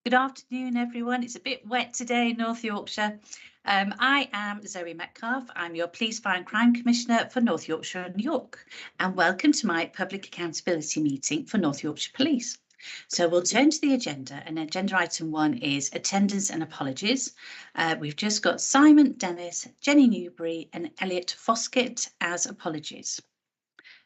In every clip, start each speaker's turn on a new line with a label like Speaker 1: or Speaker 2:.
Speaker 1: Good afternoon, everyone. It's a bit wet today in North Yorkshire. I am Zoe Metcalf. I'm your Police, Fire and Crime Commissioner for North Yorkshire and York. And welcome to my public accountability meeting for North Yorkshire Police. So we'll turn to the agenda, and agenda item 1 is attendance and apologies. We've just got Simon Dennis, Jenny Newbury and Elliot Foskett as apologies.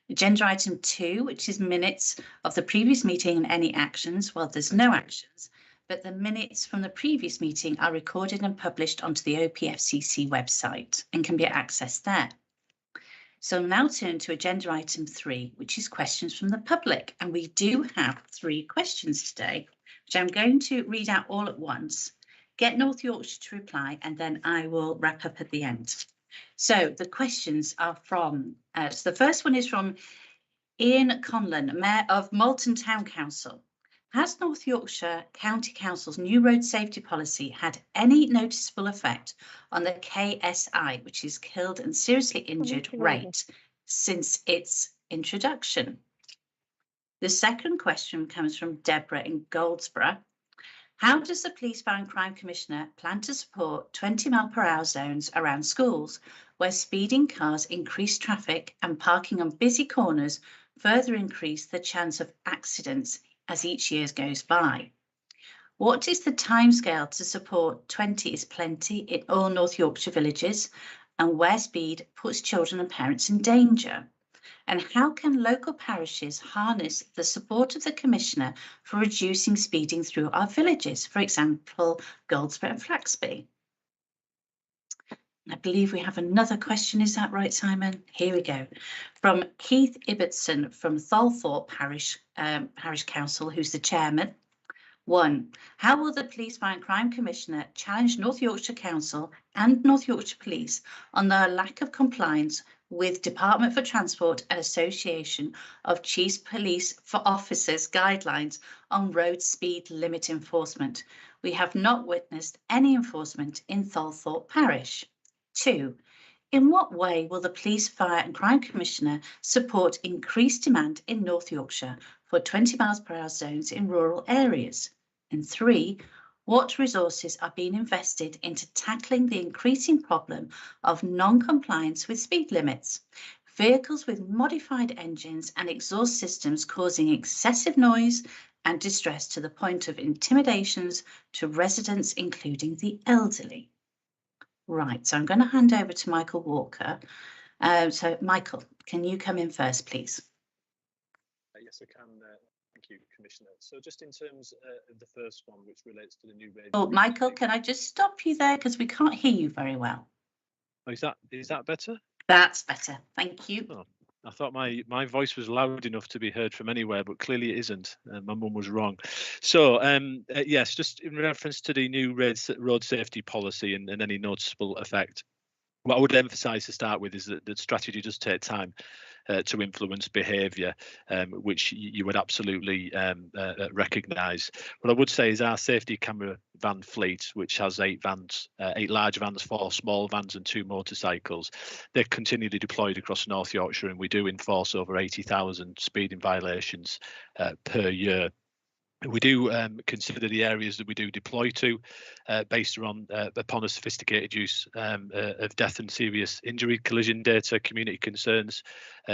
Speaker 1: Agenda item 2, which is minutes of the previous meeting and any actions. Well, there's no actions, but the minutes from the previous meeting are recorded and published onto the OPFCC website and can be accessed there. So I'll now turn to agenda item 3, which is questions from the public. And we do have 3 questions today, which I'm going to read out all at once, get North Yorkshire to reply, and then I will wrap up at the end. So the questions are from, so the first one is from Ian Conlon, Mayor of Malton Town Council. Has North Yorkshire County Council's new road safety policy had any noticeable effect on the KSI, which is killed and seriously injured rate, since its introduction? The second question comes from Deborah in Goldsborough. How does the Police, Fire and Crime Commissioner plan to support 20-mile-per-hour zones around schools where speeding cars increase traffic and parking on busy corners further increase the chance of accidents as each year goes by? What is the timescale to support 20 is plenty in all North Yorkshire villages and where speed puts children and parents in danger? And how can local parishes harness the support of the Commissioner for reducing speeding through our villages, for example, Goldsborough and Flaxby? I believe we have another question. Is that right, Simon? Here we go. From Keith Ibbotson from Tholthorpe Parish Council, who's the chairman. 1. How will the Police, Fire and Crime Commissioner challenge North Yorkshire Council and North Yorkshire Police on their lack of compliance with Department for Transport and Association of Chiefs Police for Officers guidelines on road speed limit enforcement? We have not witnessed any enforcement in Tholthorpe Parish. 2. In what way will the Police, Fire and Crime Commissioner support increased demand in North Yorkshire for 20 miles per hour zones in rural areas? And 3, what resources are being invested into tackling the increasing problem of non-compliance with speed limits? Vehicles with modified engines and exhaust systems causing excessive noise and distress to the point of intimidations to residents, including the elderly. Right, so I'm going to hand over to Michael Walker. So Michael, can you come in first, please?
Speaker 2: Yes, I can. Thank you, Commissioner. So just in terms of the first one, which relates to the new radio.
Speaker 1: Oh, Michael, can I just stop you there because we can't hear you very well?
Speaker 2: Oh, is that better?
Speaker 1: That's better. Thank you.
Speaker 2: Oh, I thought my voice was loud enough to be heard from anywhere, but clearly it isn't. My mum was wrong. So yes, just in reference to the new road safety policy and any noticeable effect, what I would emphasise to start with is that the strategy does take time to influence behaviour, which you would absolutely recognise. What I would say is our safety camera van fleet, which has 8 vans, 8 large vans, 4 small vans and 2 motorcycles, they're continually deployed across North Yorkshire, and we do enforce over 80,000 speeding violations per year. We do consider the areas that we do deploy to based upon a sophisticated use of death and serious injury collision data, community concerns,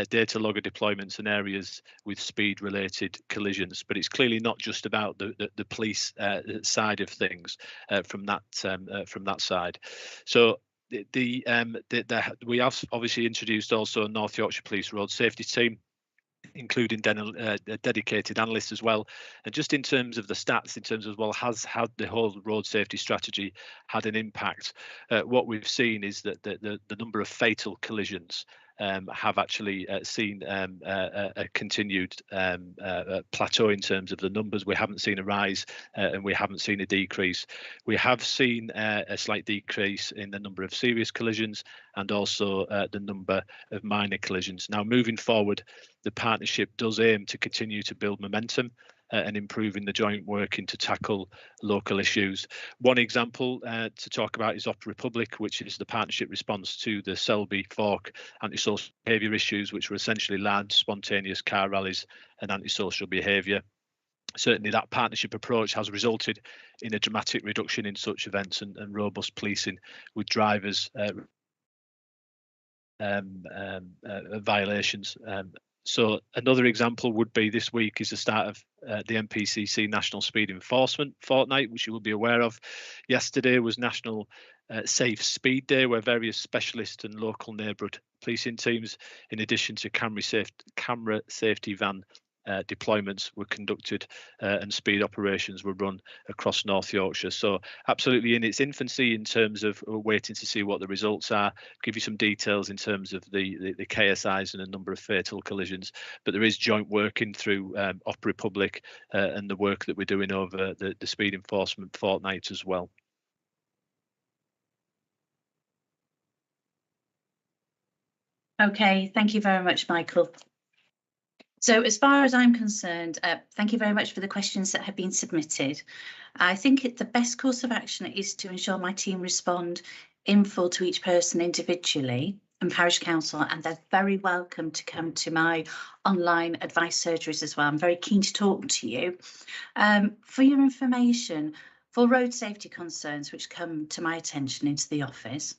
Speaker 2: data logger deployments and areas with speed related collisions. But it's clearly not just about the police side of things from that side. So we have obviously introduced also a North Yorkshire Police Road Safety Team, including a dedicated analyst as well. And just in terms of the stats, in terms of, well, has the whole road safety strategy had an impact? What we've seen is that the number of fatal collisions have actually seen a continued plateau in terms of the numbers. We haven't seen a rise and we haven't seen a decrease. We have seen a slight decrease in the number of serious collisions and also the number of minor collisions. Now, moving forward, the partnership does aim to continue to build momentum and improving the joint working to tackle local issues. One example to talk about is Op Republic, which is the partnership response to the Selby Fork antisocial behaviour issues, which were essentially large spontaneous car rallies and antisocial behaviour. certainly that partnership approach has resulted in a dramatic reduction in such events and robust policing, with drivers violations. So another example would be this week is the start of the NPCC National Speed Enforcement Fortnight, which you will be aware of. Yesterday was National Safe Speed Day, where various specialist and local neighbourhood policing teams, in addition to camera safety van deployments, were conducted and speed operations were run across North Yorkshire. So absolutely in its infancy in terms of waiting to see what the results are, give you some details in terms of the KSIs and a number of fatal collisions, but there is joint working through Op Republic and the work that we're doing over the speed enforcement fortnight as well.
Speaker 1: Okay, thank you very much, Michael. So as far as I'm concerned, thank you very much for the questions that have been submitted. I think the best course of action is to ensure my team respond in full to each person individually and parish council, and they're very welcome to come to my online advice surgeries as well. I'm very keen to talk to you. For your information, for road safety concerns which come to my attention into the office,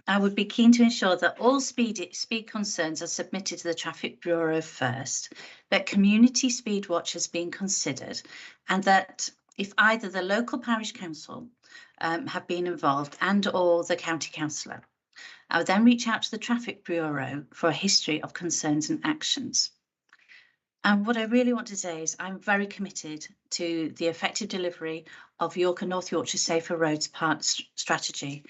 Speaker 1: I would be keen to ensure that all speed concerns are submitted to the Traffic Bureau first, that community speed watch has been considered, and that if either the local parish council have been involved and or the county councillor, I would then reach out to the Traffic Bureau for a history of concerns and actions. And what I really want to say is I'm very committed to the effective delivery of York and North Yorkshire Safer Roads strategy,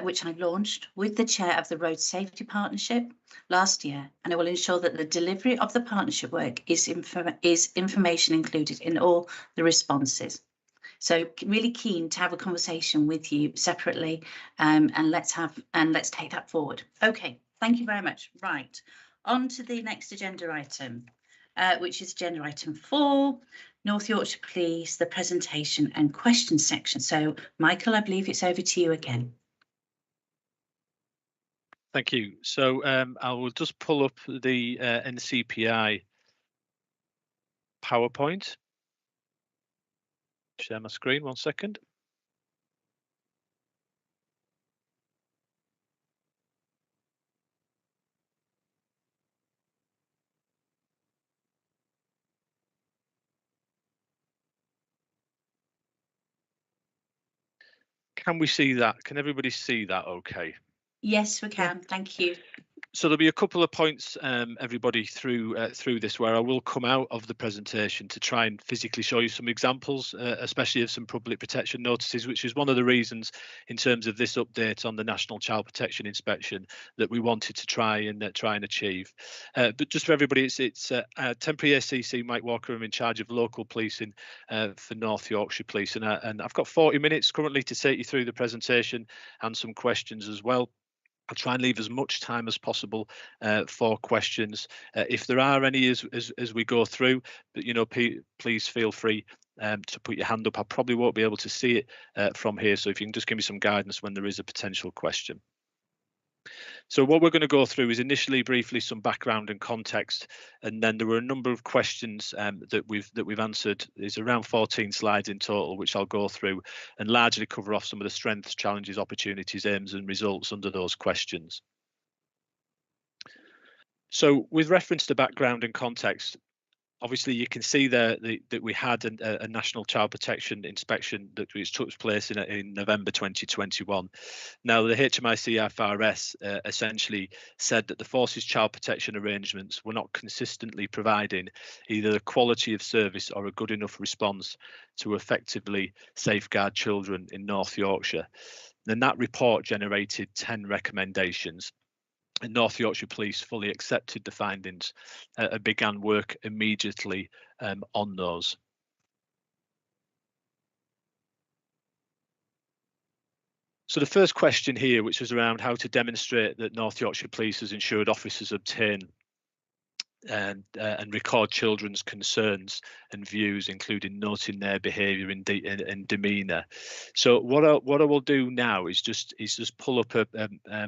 Speaker 1: which I launched with the chair of the Road Safety Partnership last year, and I will ensure that the delivery of the partnership work is information included in all the responses. So really keen to have a conversation with you separately, and let's take that forward. Okay, thank you very much. Right, on to the next agenda item, which is agenda item 4, North Yorkshire Police, the presentation and question section. So Michael, I believe it's over to you again.
Speaker 2: Thank you. So I will just pull up the NCPI PowerPoint. Share my screen, 1 second. Can we see that? Can everybody see that okay?
Speaker 1: Yes, we can. Thank you.
Speaker 2: So there'll be a couple of points, everybody, through this, where I will come out of the presentation to try and physically show you some examples, especially of some public protection notices, which is one of the reasons in terms of this update on the National Child Protection Inspection that we wanted to try and achieve. But just for everybody, it's temporary ACC Mike Walker. I'm in charge of local policing for North Yorkshire Police, and I've got 40 minutes currently to take you through the presentation and some questions as well. I'll try and leave as much time as possible for questions. If there are any as we go through, but please feel free to put your hand up. I probably won't be able to see it from here, so if you can just give me some guidance when there is a potential question. So what we're going to go through is initially briefly some background and context, and then there were a number of questions that we've answered. There's around 14 slides in total, which I'll go through and largely cover off some of the strengths, challenges, opportunities, aims and results under those questions. So with reference to background and context, obviously you can see there that we had a national child protection inspection that took place in November 2021. Now the HMIC-FRS essentially said that the forces child protection arrangements were not consistently providing either the quality of service or a good enough response to effectively safeguard children in North Yorkshire. Then that report generated 10 recommendations. And North Yorkshire Police fully accepted the findings and began work immediately on those. So the first question here, which was around how to demonstrate that North Yorkshire Police has ensured officers obtain and record children's concerns and views, including noting their behaviour and demeanour. So what I will do now is just pull up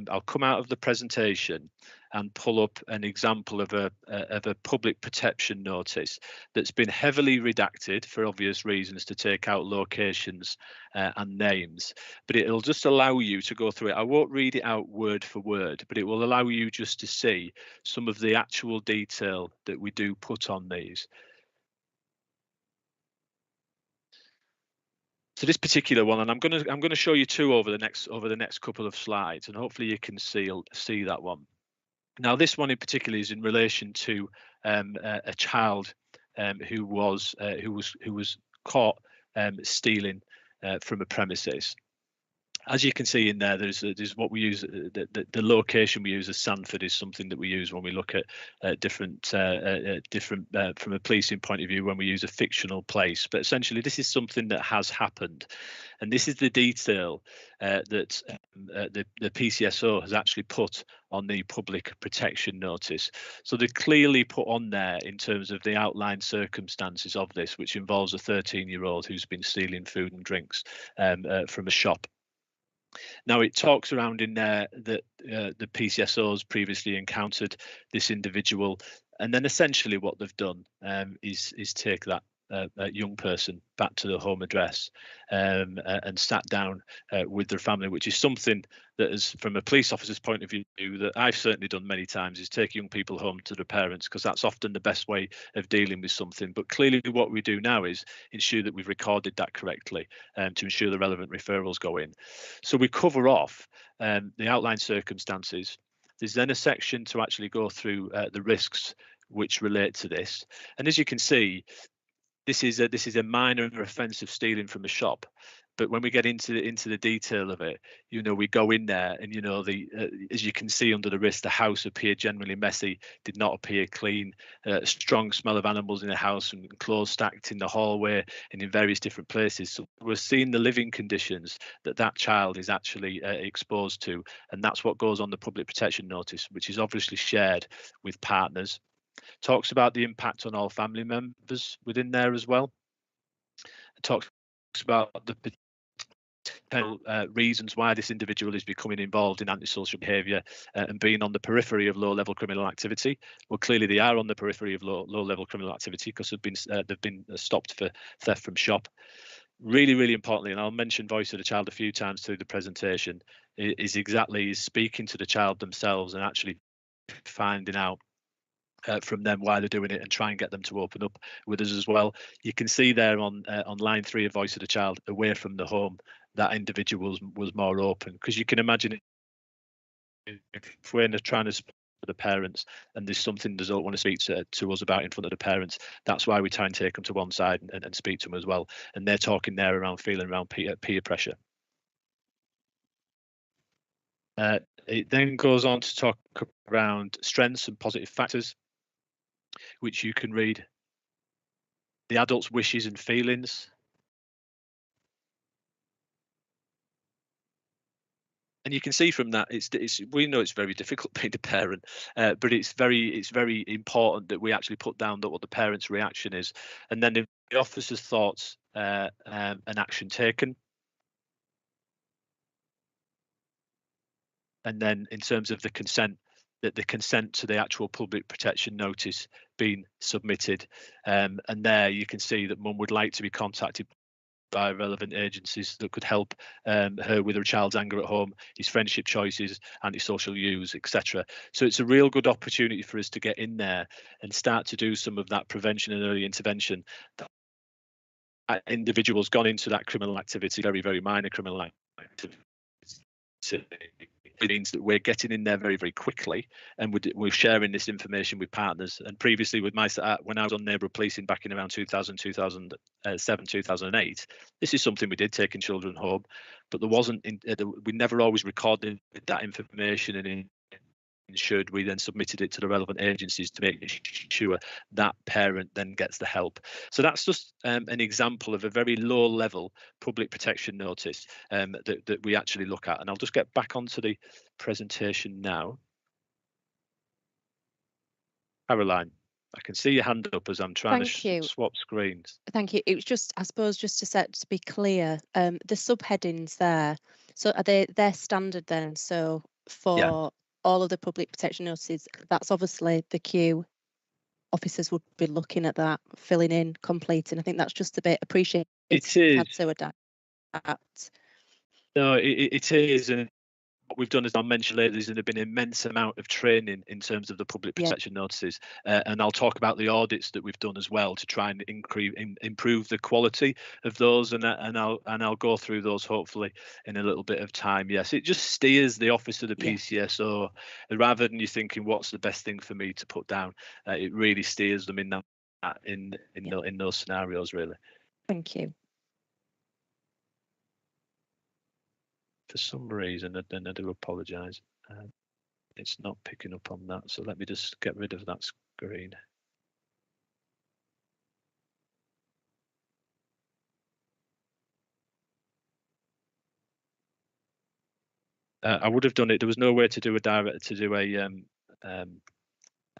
Speaker 2: I'll come out of the presentation and pull up an example of a public protection notice that's been heavily redacted for obvious reasons to take out locations and names, but it'll just allow you to go through it. I won't read it out word for word, but it will allow you just to see some of the actual detail that we do put on these. So this particular one, and I'm going to show you two over the next couple of slides, and hopefully you can see that one. Now, this one in particular is in relation to a child who was caught stealing from a premises. As you can see in there, there's what we use. The location we use as Sandford is something that we use when we look at different from a policing point of view when we use a fictional place. But essentially, this is something that has happened, and this is the detail that the PCSO has actually put on the public protection notice. So they clearly put on there in terms of the outlined circumstances of this, which involves a 13-year-old who's been stealing food and drinks from a shop. Now, it talks around in there that the PCSOs previously encountered this individual, and then essentially what they've done is take that young person back to the home address and sat down with their family, which is something that is, from a police officer's point of view, that I've certainly done many times, is take young people home to their parents, because that's often the best way of dealing with something. But clearly what we do now is ensure that we've recorded that correctly to ensure the relevant referrals go in. So we cover off the outlined circumstances. There's then a section to actually go through the risks which relate to this. And as you can see, this is a minor offence of stealing from a shop, but when we get into the detail of it, we go in there, and as you can see under the risk, the house appeared generally messy, did not appear clean, strong smell of animals in the house, and clothes stacked in the hallway and in various different places. So we're seeing the living conditions that child is actually exposed to, and that's what goes on the public protection notice, which is obviously shared with partners. Talks about the impact on all family members within there as well. It talks about the potential reasons why this individual is becoming involved in antisocial behaviour and being on the periphery of low-level criminal activity. Well, clearly they are on the periphery of low-level criminal activity because they've been stopped for theft from shop. Really, really importantly, and I'll mention voice of the child a few times through the presentation, is speaking to the child themselves and actually finding out from them why they're doing it and try and get them to open up with us as well. You can see there on line 3 of voice of the child, away from the home, that individual was more open, because you can imagine if we're trying to speak to the parents and there's something they don't want to speak to us about in front of the parents, that's why we try and take them to one side and speak to them as well, and they're talking there around feeling around peer pressure. It then goes on to talk around strengths and positive factors, which you can read. The adult's wishes and feelings. And you can see from that, we know it's very difficult being a parent, but it's very important that we actually put down what the parent's reaction is, and then the officer's thoughts and action taken. And then in terms of the consent, that the consent to the actual public protection notice being submitted, and there you can see that mum would like to be contacted by relevant agencies that could help her with her child's anger at home, his friendship choices, antisocial use, etc. So it's a real good opportunity for us to get in there and start to do some of that prevention and early intervention. That individual's gone into that criminal activity, very, very minor criminal activity. It means that we're getting in there very, very quickly, and we're sharing this information with partners. And previously, with when I was on neighbourhood policing back in around 2007, 2008, this is something we did, taking children home, but there wasn't. We never always recorded that information and ensured we then submitted it to the relevant agencies to make sure that parent then gets the help. So that's just an example of a very low level public protection notice that we actually look at. And I'll just get back onto the presentation now. Caroline, I can see your hand up as I'm trying to swap screens.
Speaker 3: Thank you. It was just, I suppose, just to be clear, the subheadings there, so are they're standard then? So for all of the public protection notices, that's obviously the queue. Officers would be looking at that, filling in, completing. I think that's just a bit appreciated.
Speaker 2: It is.
Speaker 3: Had to adapt.
Speaker 2: No, it is, and what we've done, as I'll mention later, is there's been an immense amount of training in terms of the public protection notices, and I'll talk about the audits that we've done as well to try and improve the quality of those, and I'll go through those hopefully in a little bit of time. Yes, it just steers the office of the PCSO, rather than you thinking what's the best thing for me to put down. It really steers them in that in those scenarios, really.
Speaker 3: Thank you.
Speaker 2: For some reason, and I do apologise, it's not picking up on that. So let me just get rid of that screen. I would have done it. There was no way to do a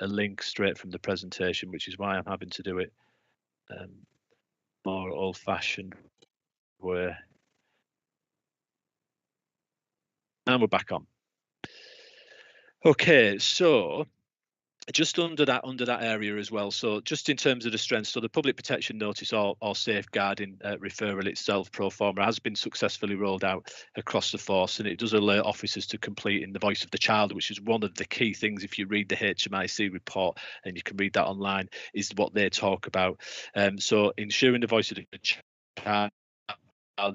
Speaker 2: link straight from the presentation, which is why I'm having to do it more old-fashioned way. And we're back on. Okay, so just under that area as well. So just in terms of the strengths, so the public protection notice or safeguarding referral itself, pro forma, has been successfully rolled out across the force, and it does alert officers to complete in the voice of the child, which is one of the key things. If you read the HMIC report, and you can read that online, is what they talk about. So ensuring the voice of the child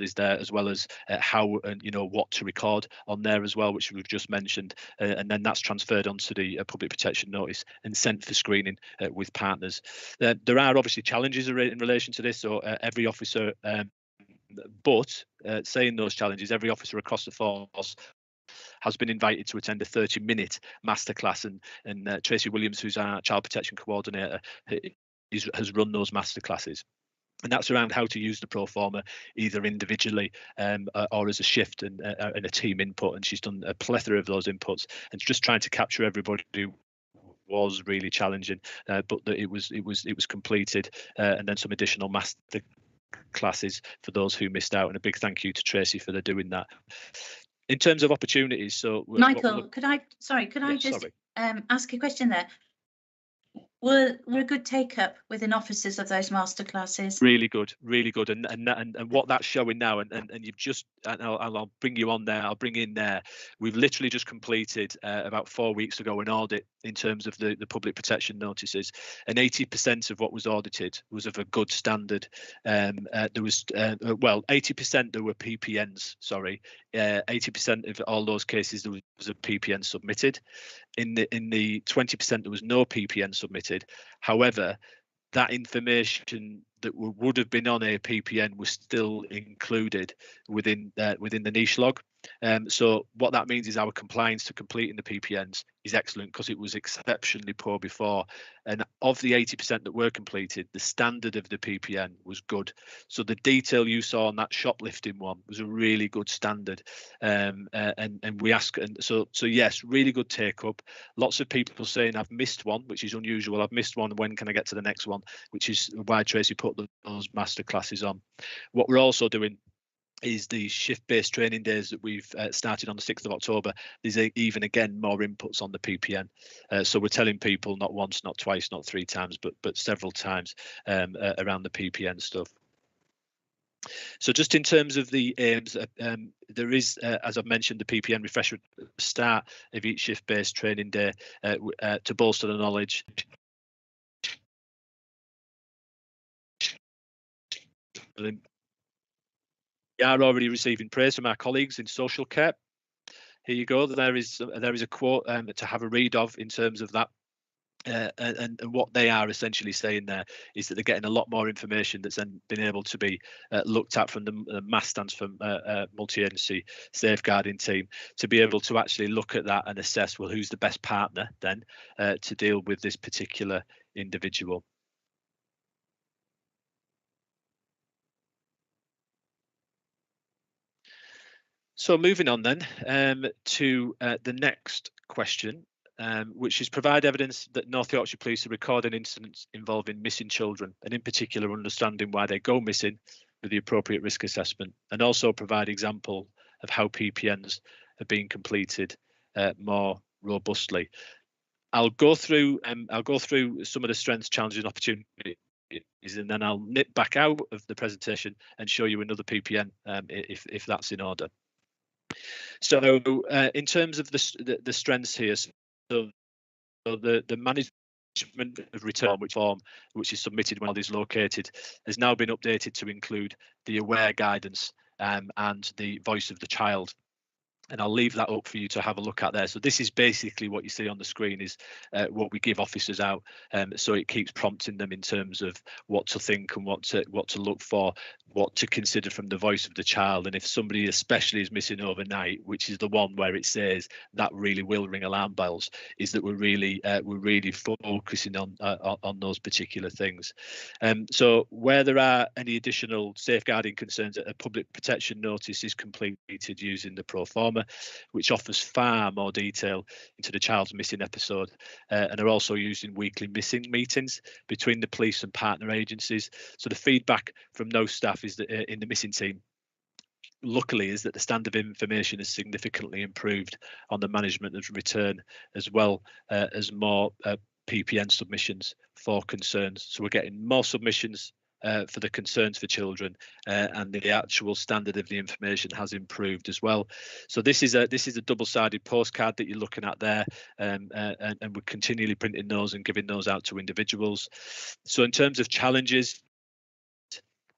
Speaker 2: is there, as well as how and what to record on there as well, which we've just mentioned, and then that's transferred onto the public protection notice and sent for screening with partners. There are obviously challenges in relation to this, so every officer, but saying those challenges, every officer across the force has been invited to attend a 30-minute masterclass, and Tracy Williams, who's our child protection coordinator, has run those masterclasses. And that's around how to use the pro forma either individually or as a shift and a team input. And she's done a plethora of those inputs, and just trying to capture everybody was really challenging. But it was completed, and then some additional master classes for those who missed out. And a big thank you to Tracy for doing that. In terms of opportunities, so
Speaker 1: Michael, could I just ask a question there? Were a good take up within officers of those masterclasses?
Speaker 2: Really good, and what that's showing now, and you've just, and I'll bring you on there. I'll bring in there. We've literally just completed about 4 weeks ago an audit in terms of the public protection notices, and 80% of what was audited was of a good standard. There was 80% there were PPNs. Sorry, 80% of all those cases there was a PPN submitted. In the 20% there was no PPN submitted. However, that information that would have been on a PPN was still included within the niche log. So what that means is our compliance to completing the PPNs is excellent, because it was exceptionally poor before. And of the 80% that were completed, the standard of the PPN was good. So the detail you saw on that shoplifting one was a really good standard. And we ask, and so yes, really good take up. Lots of people saying I've missed one, which is unusual. I've missed one. When can I get to the next one? Which is why Tracy put those master classes on. What we're also doing is the shift-based training days that we've started on the 6th of October. There's even again more inputs on the PPN. So we're telling people not once, not twice, not 3 times, but several times around the PPN stuff. So just in terms of the aims, there is, as I've mentioned, the PPN refresher at the start of each shift-based training day to bolster the knowledge. We are already receiving praise from our colleagues in social care. Here you go. There is a quote to have a read of in terms of that. And what they are essentially saying there is that they're getting a lot more information that's then been able to be looked at from the MAS stands for multi-agency safeguarding team, to be able to actually look at that and assess, well, who's the best partner then to deal with this particular individual. So moving on then to the next question, which is provide evidence that North Yorkshire Police are recording incidents involving missing children, and in particular understanding why they go missing with the appropriate risk assessment, and also provide example of how PPNs are being completed more robustly. I'll go through some of the strengths, challenges, and opportunities, and then I'll nip back out of the presentation and show you another PPN if that's in order. So in terms of the strengths here, so the management of return which is submitted when is located has now been updated to include the aware guidance and the voice of the child. And I'll leave that up for you to have a look at there. So this is basically what you see on the screen is what we give officers out. So it keeps prompting them in terms of what to think and what to look for, what to consider from the voice of the child. And if somebody especially is missing overnight, which is the one where it says that really will ring alarm bells, is that we're really focusing on those particular things. So where there are any additional safeguarding concerns, a public protection notice is completed using the pro forma, which offers far more detail into the child's missing episode, and are also used in weekly missing meetings between the police and partner agencies. So the feedback from those staff is that in the missing team, luckily, is that the standard of information has significantly improved on the management of return, as well as more PPN submissions for concerns. So we're getting more submissions for the concerns for children, and the actual standard of the information has improved as well. So this is a double-sided postcard that you're looking at there, and we're continually printing those and giving those out to individuals. So in terms of challenges,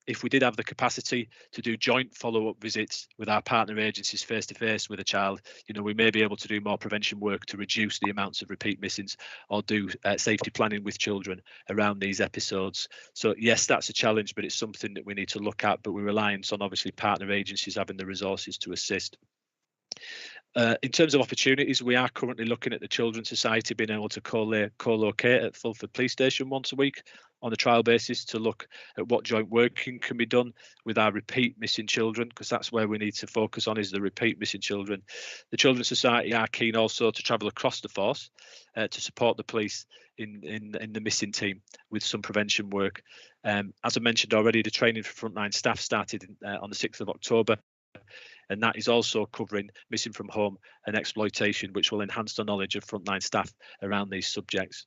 Speaker 2: if we did have the capacity to do joint follow-up visits with our partner agencies face-to-face with a child, we may be able to do more prevention work to reduce the amounts of repeat missings, or do safety planning with children around these episodes. So yes, that's a challenge, but it's something that we need to look at, but we're reliant on obviously partner agencies having the resources to assist. In terms of opportunities, we are currently looking at the Children's Society being able to co-locate at Fulford Police Station once a week on a trial basis to look at what joint working can be done with our repeat missing children, because that's where we need to focus on, is the repeat missing children. The Children's Society are keen also to travel across the force to support the police in the missing team with some prevention work. As I mentioned already, the training for frontline staff started on the 6th of October. And that is also covering missing from home and exploitation, which will enhance the knowledge of frontline staff around these subjects.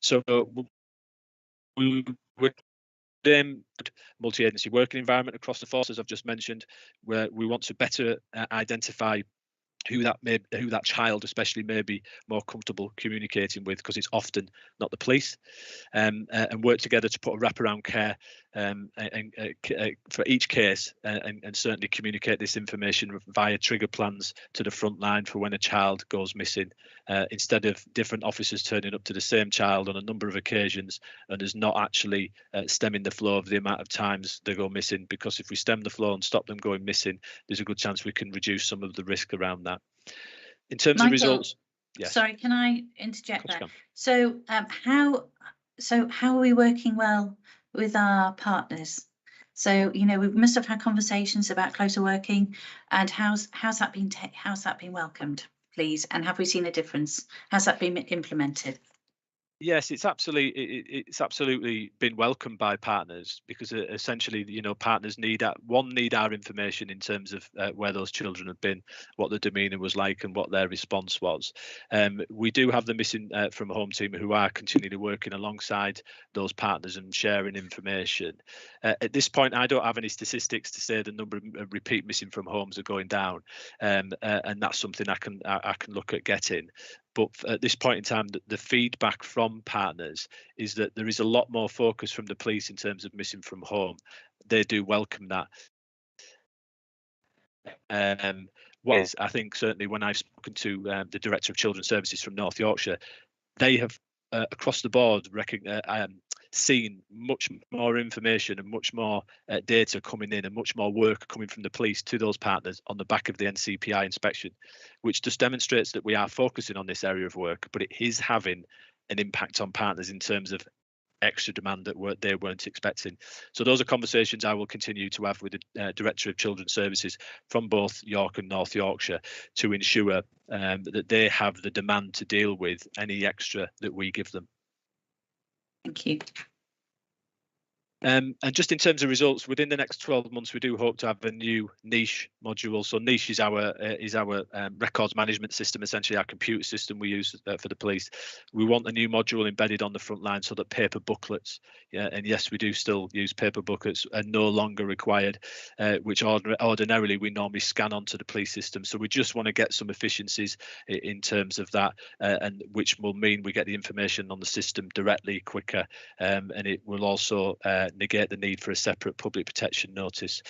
Speaker 2: So we multi-agency working environment across the force, as I've just mentioned, where we want to better identify who that child especially may be more comfortable communicating with, because it's often not the police, and work together to put a wraparound care for each case, and certainly communicate this information via trigger plans to the front line for when a child goes missing, instead of different officers turning up to the same child on a number of occasions and is not actually stemming the flow of the amount of times they go missing. Because if we stem the flow and stop them going missing, there's a good chance we can reduce some of the risk around that. In terms of results, yes.
Speaker 1: Sorry, can I interject there? So how are we working well with our partners? So we must have had conversations about closer working, and how's that been welcomed, please? And have we seen a difference? Has that been implemented?
Speaker 2: Yes, it's absolutely been welcomed by partners, because essentially, partners need our information in terms of where those children have been, what the demeanour was like, and what their response was. We do have the missing from home team who are continually working alongside those partners and sharing information. At this point, I don't have any statistics to say the number of repeat missing from homes are going down, and that's something I can look at getting. But at this point in time, the feedback from partners is that there is a lot more focus from the police in terms of missing from home. They do welcome that. I think certainly when I've spoken to the Director of Children's Services from North Yorkshire, they have across the board seen much more information and much more data coming in, and much more work coming from the police to those partners on the back of the NCPI inspection, which just demonstrates that we are focusing on this area of work, but it is having an impact on partners in terms of extra demand that they weren't expecting. So those are conversations I will continue to have with the Director of Children's Services from both York and North Yorkshire to ensure that they have the demand to deal with any extra that we give them.
Speaker 1: Thank you.
Speaker 2: And just in terms of results, within the next 12 months, we do hope to have a new niche module. So niche is our records management system, essentially our computer system we use for the police. We want a new module embedded on the front line so that paper booklets, and yes, we do still use paper booklets, are no longer required, which ordinarily we normally scan onto the police system. So we just want to get some efficiencies in terms of that, and which will mean we get the information on the system directly, quicker, and it will also negate the need for a separate public protection notice.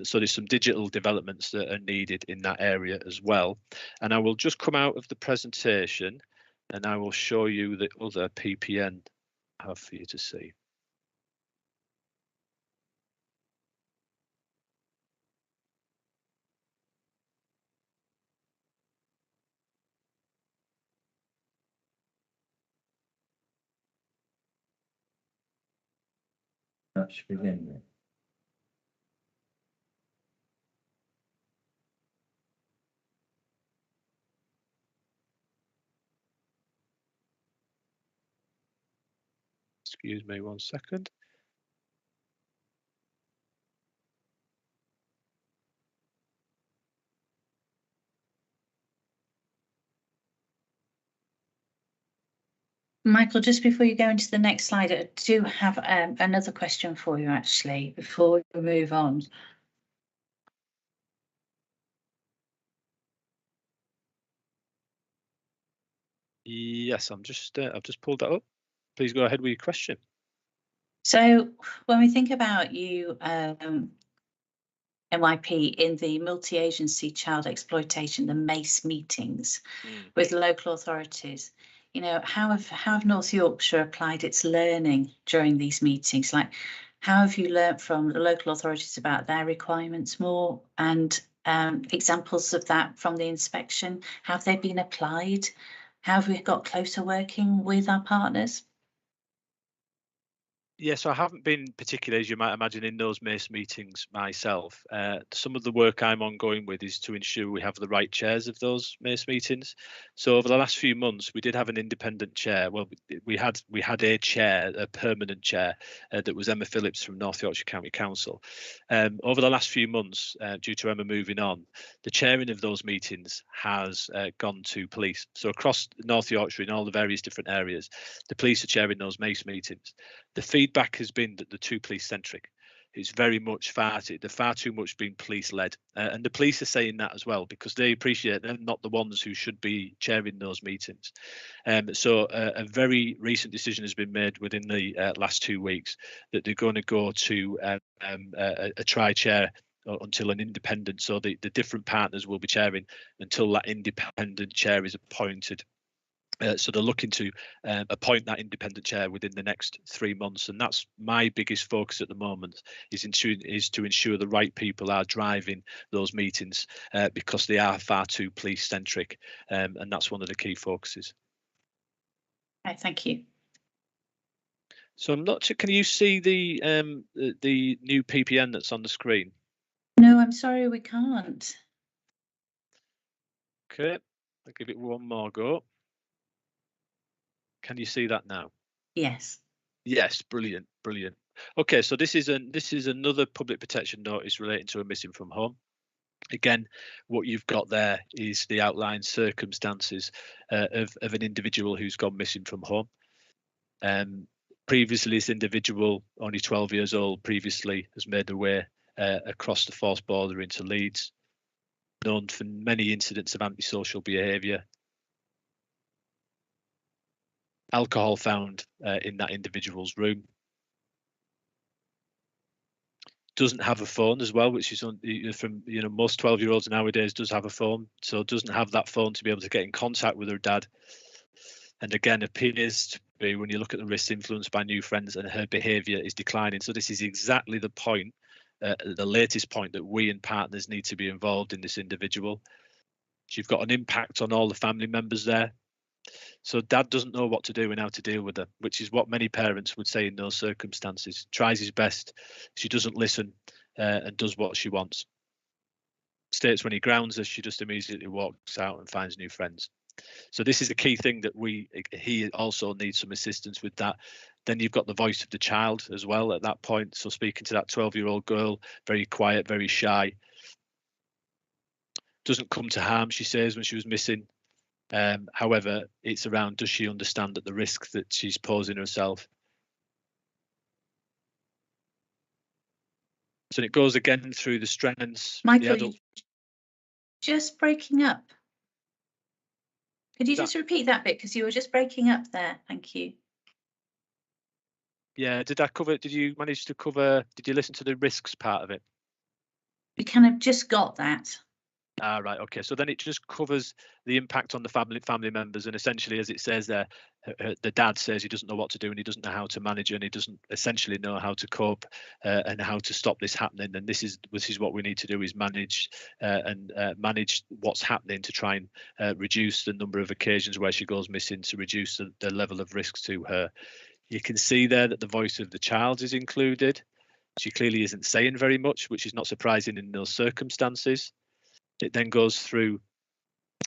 Speaker 2: So there's some digital developments that are needed in that area as well. And I will just come out of the presentation and I will show you the other PPN I have for you to see.
Speaker 4: That should begin with.
Speaker 2: Excuse me 1 second.
Speaker 1: Michael, just before you go into the next slide, I do have another question for you, actually, before we move on.
Speaker 2: Yes, I've just pulled that up. Please go ahead with your question.
Speaker 1: So when we think about you, NYP, in the multi-agency child exploitation, the MACE meetings with local authorities, you know, how have North Yorkshire applied its learning during these meetings? Like, how have you learnt from the local authorities about their requirements more, and examples of that from the inspection? Have they been applied? How have we got closer working with our partners?
Speaker 2: Yes, I haven't been particularly, as you might imagine, in those MACE meetings myself. Some of the work I'm ongoing with is to ensure we have the right chairs of those MACE meetings. So over the last few months, we did have an independent chair. Well, we had a chair, a permanent chair, that was Emma Phillips from North Yorkshire County Council. Over the last few months, due to Emma moving on, the chairing of those meetings has gone to police. So across North Yorkshire, in all the various different areas, the police are chairing those MACE meetings. The feedback has been that they're too police centric. It's very much they're far too much being police led, and the police are saying that as well, because they appreciate they're not the ones who should be chairing those meetings. So a very recent decision has been made within the last 2 weeks that they're going to go to a tri-chair until an independent, so the different partners will be chairing until that independent chair is appointed. So they're looking to appoint that independent chair within the next 3 months, and that's my biggest focus at the moment, is to ensure the right people are driving those meetings, because they are far too police centric, and that's one of the key focuses.
Speaker 1: Okay, thank you.
Speaker 2: So I'm not sure, can you see the new PPN that's on the screen?
Speaker 1: No, I'm sorry, we can't.
Speaker 2: Okay, I'll give it one more go. Can you see that now?
Speaker 1: Yes.
Speaker 2: Yes, brilliant. Okay, so this is another public protection notice relating to a missing from home. Again, what you've got there is the outlined circumstances of an individual who's gone missing from home. Previously, this individual, only 12 years old, previously has made their way across the forced border into Leeds, known for many incidents of antisocial behaviour. Alcohol found in that individual's room. Doesn't have a phone as well, which is from most 12-year-olds nowadays does have a phone, so doesn't have that phone to be able to get in contact with her dad. And again, appears to be, when you look at the risks, influenced by new friends, and her behaviour is declining. So this is exactly the point, the latest point, that we and partners need to be involved in this individual. She's got an impact on all the family members there. So dad doesn't know what to do and how to deal with her, which is what many parents would say in those circumstances. Tries his best, she doesn't listen, and does what she wants. States when he grounds her, she just immediately walks out and finds new friends. So this is the key thing that he also needs some assistance with that. Then you've got the voice of the child as well at that point. So speaking to that 12-year-old girl, very quiet, very shy, doesn't come to harm, she says, when she was missing. However, it's around, does she understand that the risk that she's posing herself? So it goes again through the strengths.
Speaker 1: Michael,
Speaker 2: the adult...
Speaker 1: just breaking up. Could you just repeat that bit, because you were just breaking up there? Thank you.
Speaker 2: Yeah, did you manage to cover, did you listen to the risks part of it?
Speaker 1: We kind of just got that.
Speaker 2: Ah, right, okay. So then it just covers the impact on the family members, and essentially, as it says there, the dad says he doesn't know what to do and he doesn't know how to manage, and he doesn't essentially know how to cope and how to stop this happening. And this is what we need to do, is manage manage what's happening to try and reduce the number of occasions where she goes missing, to reduce the level of risks to her. You can see there that the voice of the child is included. She clearly isn't saying very much, which is not surprising in those circumstances. It then goes through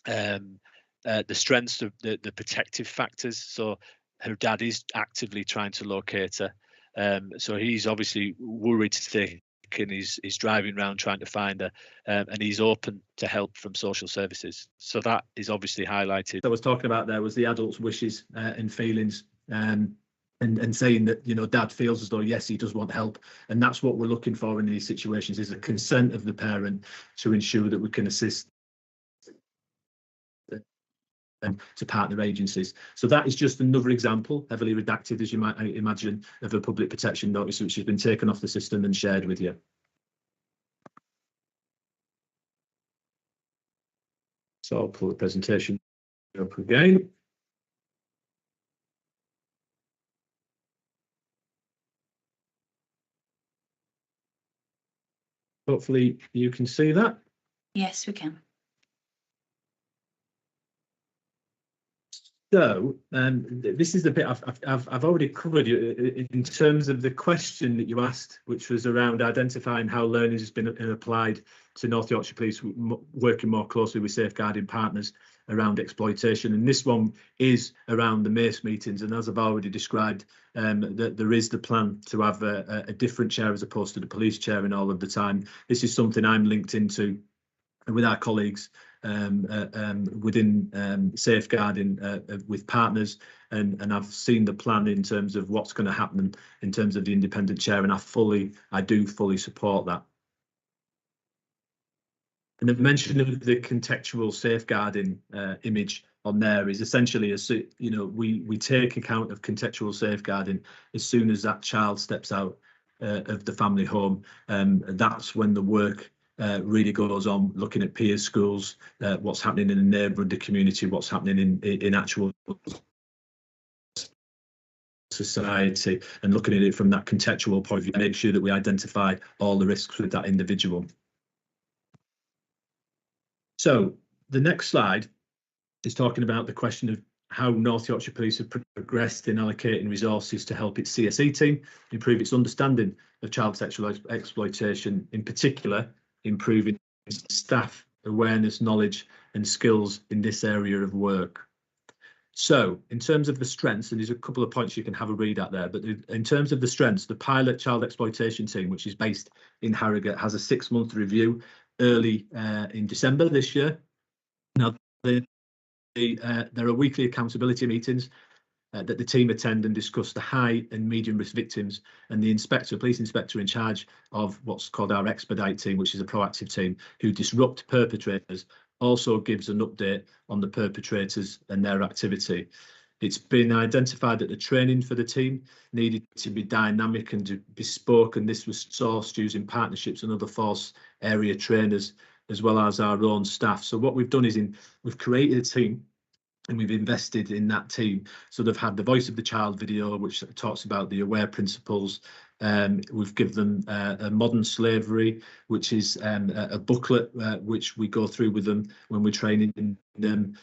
Speaker 2: the strengths of the protective factors. So her dad is actively trying to locate her. So he's obviously worried sick, and he's driving around trying to find her, and he's open to help from social services. So that is obviously highlighted.
Speaker 4: I was talking about there was the adult's wishes and feelings. And saying that, you know, dad feels as though, yes, he does want help. And that's what we're looking for in these situations, is a consent of the parent to ensure that we can assist to partner agencies. So that is just another example, heavily redacted, as you might imagine, of a public protection notice which has been taken off the system and shared with you. So I'll pull the presentation up again. Hopefully you can see that.
Speaker 1: Yes, we can.
Speaker 4: So this is the bit I've already covered you in terms of the question that you asked, which was around identifying how learning has been applied to North Yorkshire Police, working more closely with safeguarding partners around exploitation. And this one is around the MACE meetings. And as I've already described, that there is the plan to have a different chair as opposed to the police chair in all of the time. This is something I'm linked into with our colleagues within safeguarding with partners, and I've seen the plan in terms of what's going to happen in terms of the independent chair, and I do fully support that. And the mention of the contextual safeguarding image on there is essentially, you know, we take account of contextual safeguarding as soon as that child steps out of the family home. That's when the work really goes on, looking at peer schools, what's happening in the neighbourhood, the community, what's happening in actual society, and looking at it from that contextual point of view, make sure that we identify all the risks with that individual. So the next slide is talking about the question of how North Yorkshire Police have progressed in allocating resources to help its CSE team improve its understanding of child sexual exploitation, in particular improving staff awareness, knowledge and skills in this area of work. So in terms of the strengths, and there's a couple of points you can have a read at there, but in terms of the strengths, the pilot child exploitation team, which is based in Harrogate, has a 6-month review early in December this year. Now, there are weekly accountability meetings that the team attend and discuss the high and medium risk victims, and the police inspector in charge of what's called our expedite team, which is a proactive team who disrupt perpetrators, also gives an update on the perpetrators and their activity. It's been identified that the training for the team needed to be dynamic and bespoke, and this was sourced using partnerships and other force area trainers, as well as our own staff. So what we've done is we've created a team and we've invested in that team. So they've had the voice of the child video, which talks about the AWARE principles. We've given them a modern slavery, which is a booklet which we go through with them when we're training them.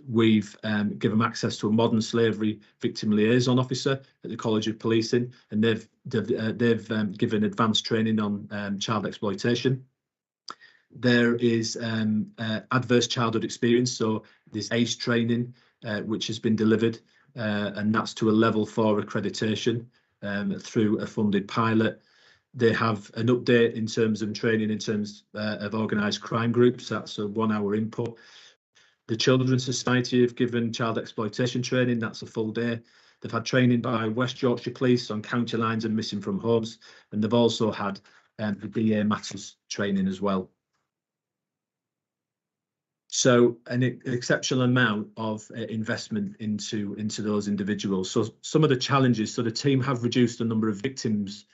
Speaker 4: We've given them access to a modern slavery victim liaison officer at the College of Policing, and they've given advanced training on child exploitation. There is adverse childhood experience, so there's ACE training which has been delivered, and that's to a level 4 accreditation through a funded pilot. They have an update in terms of training in terms of organised crime groups. That's a 1 hour input. The Children's Society have given child exploitation training. That's a full day. They've had training by West Yorkshire Police on county lines and missing from homes. And they've also had the DA Matters training as well. So an exceptional amount of investment into those individuals. So some of the challenges, so the team have reduced the number of victims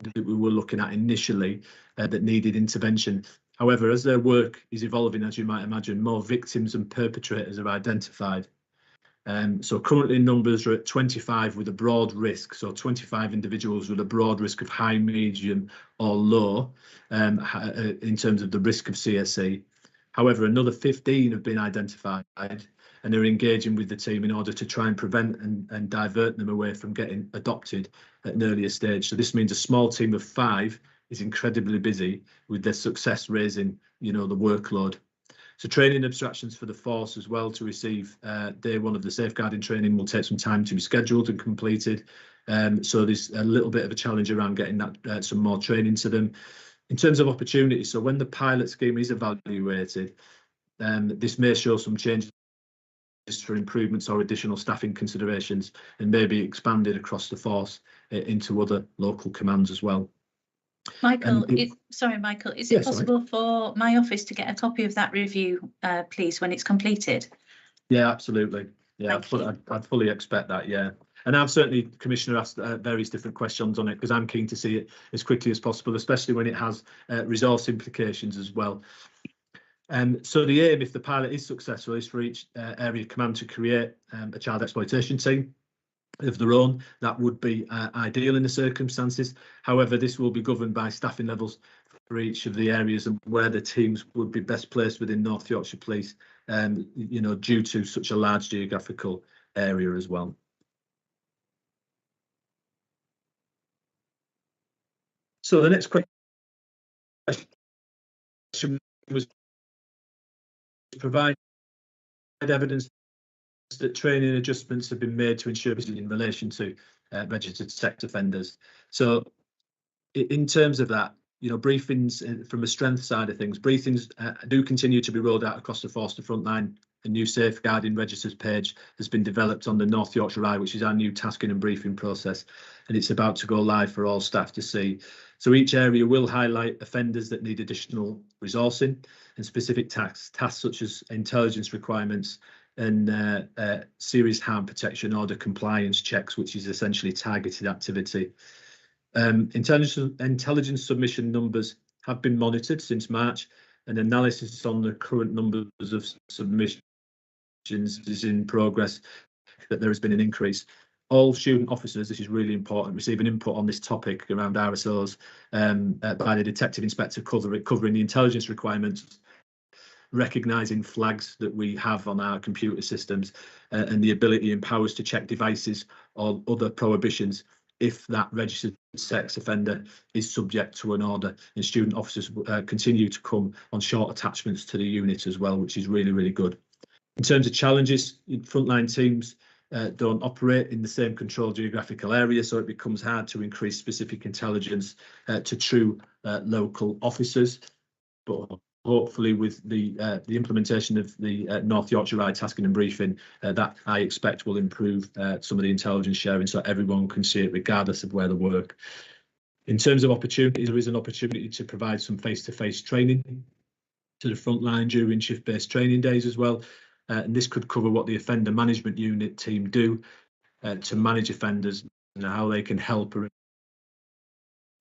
Speaker 4: that we were looking at initially that needed intervention. However, as their work is evolving, as you might imagine, more victims and perpetrators are identified. So currently numbers are at 25 with a broad risk. So 25 individuals with a broad risk of high, medium or low in terms of the risk of CSE. However, another 15 have been identified and they're engaging with the team in order to try and prevent and divert them away from getting adopted at an earlier stage. So this means a small team of 5 is incredibly busy with their success raising, the workload. So training abstractions for the force as well to receive day 1 of the safeguarding training will take some time to be scheduled and completed. So there's a little bit of a challenge around getting that some more training to them. In terms of opportunities, so when the pilot scheme is evaluated, this may show some changes for improvements or additional staffing considerations and may be expanded across the force into other local commands as well.
Speaker 1: Michael, Michael, is it possible for my office to get a copy of that review, please, when it's completed?
Speaker 4: Yeah, absolutely. Yeah, I'd fully expect that, yeah. And I've certainly, Commissioner, asked various different questions on it because I'm keen to see it as quickly as possible, especially when it has resource implications as well. So the aim, if the pilot is successful, is for each area command to create a child exploitation team of their own. That would be ideal in the circumstances. However, this will be governed by staffing levels for each of the areas and where the teams would be best placed within North Yorkshire Police, due to such a large geographical area as well. So the next question was provide evidence that training adjustments have been made to ensure in relation to registered sex offenders. So in terms of that, briefings from a strength side of things, briefings do continue to be rolled out across the force to frontline. A new safeguarding registers page has been developed on the North Yorkshire Eye, which is our new tasking and briefing process, and it's about to go live for all staff to see. So each area will highlight offenders that need additional resourcing and specific tasks such as intelligence requirements and serious harm protection order compliance checks, which is essentially targeted activity. Intelligence submission numbers have been monitored since March, and analysis on the current numbers of submissions is in progress, that there has been an increase. All student officers, this is really important, receive an input on this topic around RSOs by the Detective Inspector covering the intelligence requirements, recognising flags that we have on our computer systems and the ability and powers to check devices or other prohibitions if that registered sex offender is subject to an order. And student officers continue to come on short attachments to the unit as well, which is really, really good. In terms of challenges, frontline teams don't operate in the same controlled geographical area, so it becomes hard to increase specific intelligence to true local officers. But hopefully with the implementation of the North Yorkshire Eye tasking and briefing, that I expect will improve some of the intelligence sharing so everyone can see it regardless of where they work. In terms of opportunities, there is an opportunity to provide some face-to-face training to the frontline during shift-based training days as well. And this could cover what the offender management unit team do to manage offenders and how they can help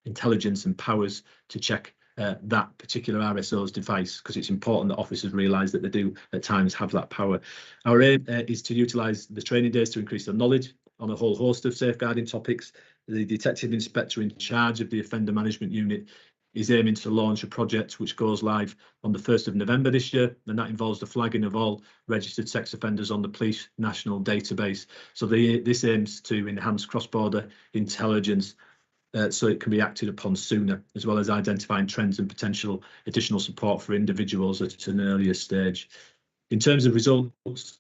Speaker 4: intelligence and powers to check that particular RSO's device, because it's important that officers realise that they do at times have that power. Our aim is to utilise the training days to increase their knowledge on a whole host of safeguarding topics. The Detective Inspector in charge of the Offender Management Unit is aiming to launch a project which goes live on the 1st of November this year, and that involves the flagging of all registered sex offenders on the police national database. So this aims to enhance cross-border intelligence so it can be acted upon sooner, as well as identifying trends and potential additional support for individuals at an earlier stage. In terms of results,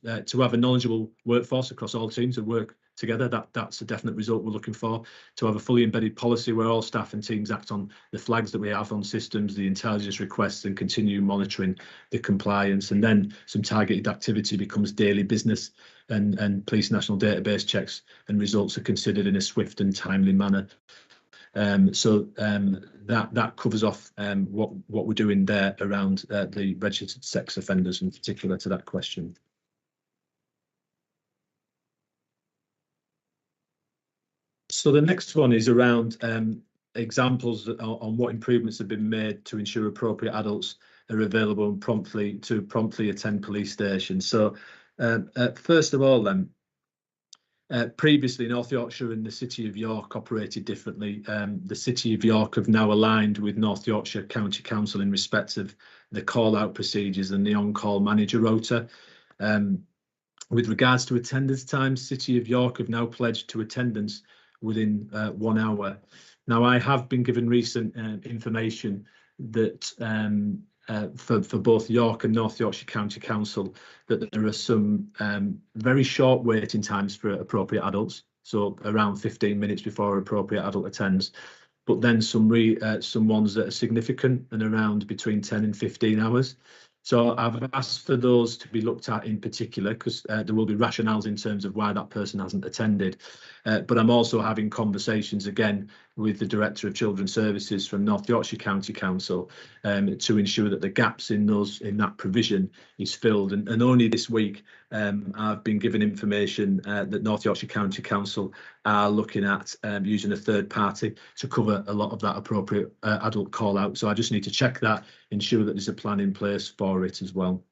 Speaker 4: to have a knowledgeable workforce across all teams and work together, that's a definite result we're looking for. To have a fully embedded policy where all staff and teams act on the flags that we have on systems, the intelligence requests, and continue monitoring the compliance. And then some targeted activity becomes daily business, and police national database checks and results are considered in a swift and timely manner. That covers off what we're doing there around the registered sex offenders, in particular to that question. So the next one is around examples on what improvements have been made to ensure appropriate adults are available and promptly attend police stations. So first of all, then, previously North Yorkshire and the City of York operated differently. The City of York have now aligned with North Yorkshire County Council in respect of the call-out procedures and the on-call manager rota. With regards to attendance times, City of York have now pledged to attendance within 1 hour. Now, I have been given recent information that for both York and North Yorkshire County Council, that there are some very short waiting times for appropriate adults, so around 15 minutes before an appropriate adult attends, but then some ones that are significant and around between 10 and 15 hours. So I've asked for those to be looked at in particular, because there will be rationales in terms of why that person hasn't attended. But I'm also having conversations again with the Director of Children's Services from North Yorkshire County Council to ensure that the gaps in that provision is filled. And only this week I've been given information that North Yorkshire County Council are looking at using a third party to cover a lot of that appropriate adult call out. So I just need to check that, ensure that there's a plan in place for it as well.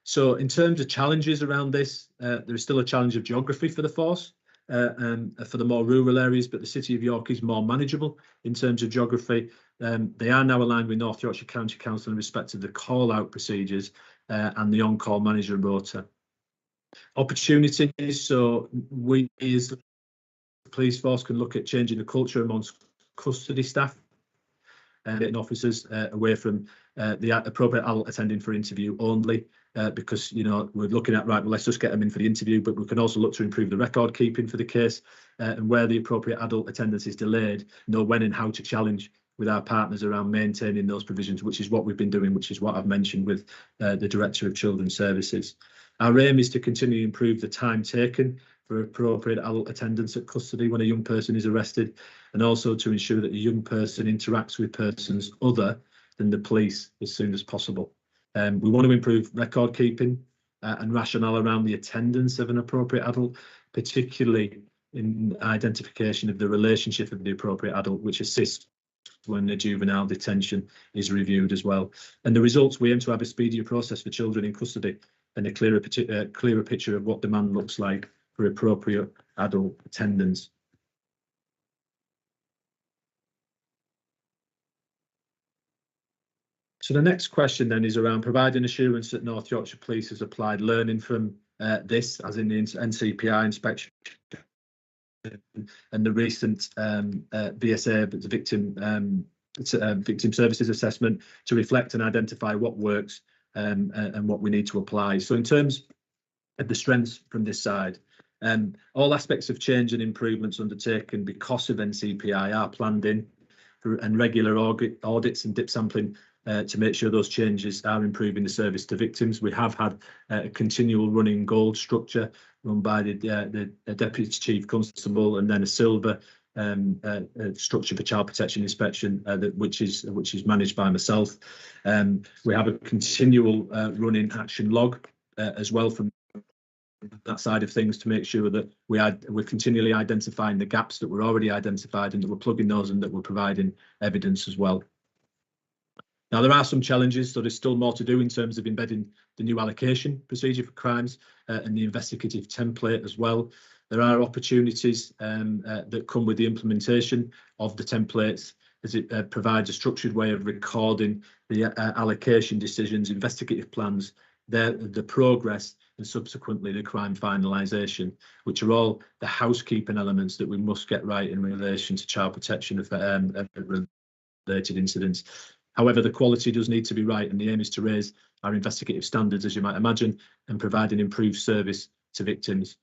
Speaker 4: So in terms of challenges around this, there is still a challenge of geography for the force for the more rural areas, but the City of York is more manageable in terms of geography. They are now aligned with North Yorkshire County Council in respect of the call-out procedures and the on-call manager rota. Opportunities, so we as the police force can look at changing the culture amongst custody staff and officers away from the appropriate adult attending for interview only, because, you know, we're looking at, right, well, let's just get them in for the interview, but we can also look to improve the record keeping for the case, and where the appropriate adult attendance is delayed, know when and how to challenge with our partners around maintaining those provisions, which is what we've been doing, which is what I've mentioned with the Director of Children's Services. Our aim is to continue to improve the time taken for appropriate adult attendance at custody when a young person is arrested, and also to ensure that the young person interacts with persons other than the police as soon as possible. We want to improve record keeping and rationale around the attendance of an appropriate adult, particularly in identification of the relationship of the appropriate adult, which assists when the juvenile detention is reviewed as well. And the results, we aim to have a speedier process for children in custody and a clearer picture of what demand looks like for appropriate adult attendance. So the next question then is around providing assurance that North Yorkshire Police has applied learning from this, as in the NCPI inspection and the recent VSA, the Victim Services Assessment, to reflect and identify what works and what we need to apply. So in terms of the strengths from this side, all aspects of change and improvements undertaken because of NCPI are planned in and regular audits and dip sampling to make sure those changes are improving the service to victims. We have had a continual running gold structure run by the Deputy Chief Constable, and then a silver structure for child protection inspection, which is managed by myself. We have a continual running action log as well from that side of things, to make sure that we're continually identifying the gaps that were already identified and that we're plugging those and that we're providing evidence as well. Now, there are some challenges, so there's still more to do in terms of embedding the new allocation procedure for crimes and the investigative template as well. There are opportunities that come with the implementation of the templates, as it provides a structured way of recording the allocation decisions, investigative plans, the progress and subsequently the crime finalisation, which are all the housekeeping elements that we must get right in relation to child protection of related incidents. However, the quality does need to be right, and the aim is to raise our investigative standards, as you might imagine, and provide an improved service to victims.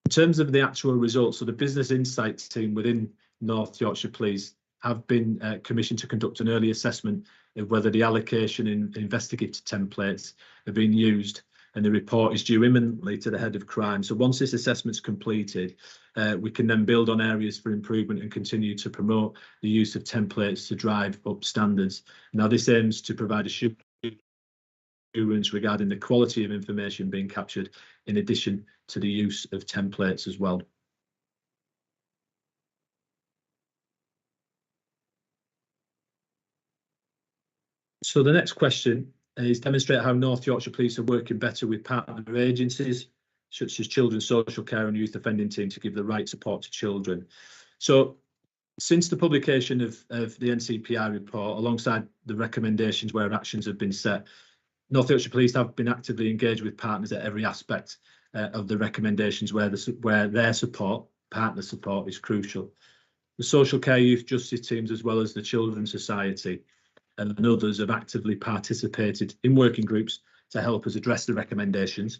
Speaker 4: In terms of the actual results, so the business insights team within North Yorkshire Police have been commissioned to conduct an early assessment of whether the allocation in investigative templates have been used, and the report is due imminently to the head of crime. So once this assessment's completed, we can then build on areas for improvement and continue to promote the use of templates to drive up standards. Now, this aims to provide assurance regarding the quality of information being captured, in addition to the use of templates as well. So the next question is demonstrate how North Yorkshire Police are working better with partner agencies such as Children's Social Care and Youth Offending Team to give the right support to children. So since the publication of the NCPI report, alongside the recommendations where actions have been set, North Yorkshire Police have been actively engaged with partners at every aspect of the recommendations where their support, partner support, is crucial. The Social Care Youth Justice teams, as well as the Children's Society and others, have actively participated in working groups to help us address the recommendations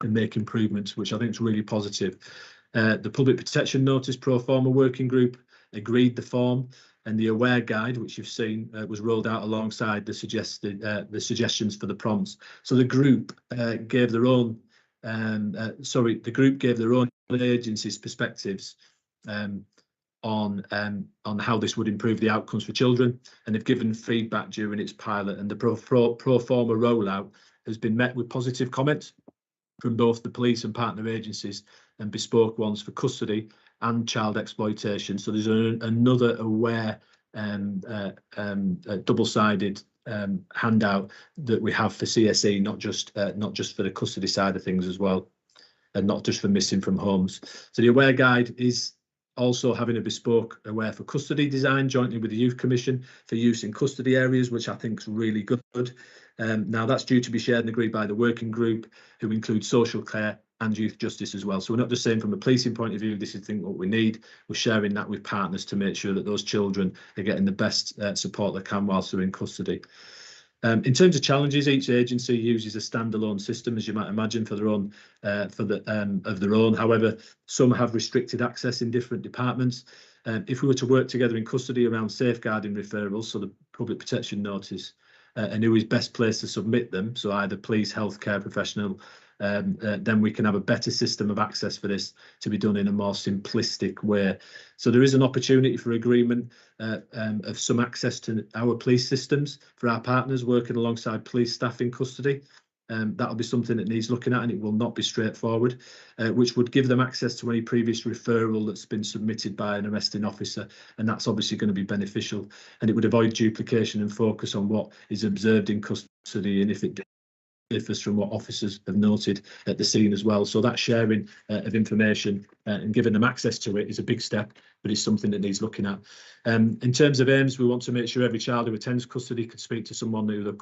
Speaker 4: and make improvements, which I think is really positive. The Public Protection Notice Pro Forma Working Group agreed the form, and the Aware Guide, which you've seen, was rolled out alongside the suggestions for the prompts. So the group gave their own agency's perspectives on how this would improve the outcomes for children, and they've given feedback during its pilot, and the pro forma rollout has been met with positive comments from both the police and partner agencies, and bespoke ones for custody and child exploitation. So there's another Aware double-sided handout that we have for CSE, not just for the custody side of things as well, and not just for missing from homes. So the Aware Guide is also having a bespoke Aware for custody design jointly with the Youth Commission for use in custody areas, which I think is really good. Now that's due to be shared and agreed by the working group, who include social care and youth justice as well. So we're not just saying from a policing point of view, this is what we need. We're sharing that with partners to make sure that those children are getting the best support they can whilst they're in custody. In terms of challenges, each agency uses a standalone system, as you might imagine, for their own of their own. However, some have restricted access in different departments. If we were to work together in custody around safeguarding referrals, so the public protection notice, and who is best placed to submit them, so either police, healthcare professional, then we can have a better system of access for this to be done in a more simplistic way. So there is an opportunity for agreement of some access to our police systems for our partners working alongside police staff in custody. That'll be something that needs looking at, and it will not be straightforward, which would give them access to any previous referral that's been submitted by an arresting officer, and that's obviously going to be beneficial, and it would avoid duplication and focus on what is observed in custody, and if it differs from what officers have noted at the scene as well. So that sharing of information and giving them access to it is a big step, but it's something that needs looking at. In terms of aims, we want to make sure every child who attends custody could speak to someone who they're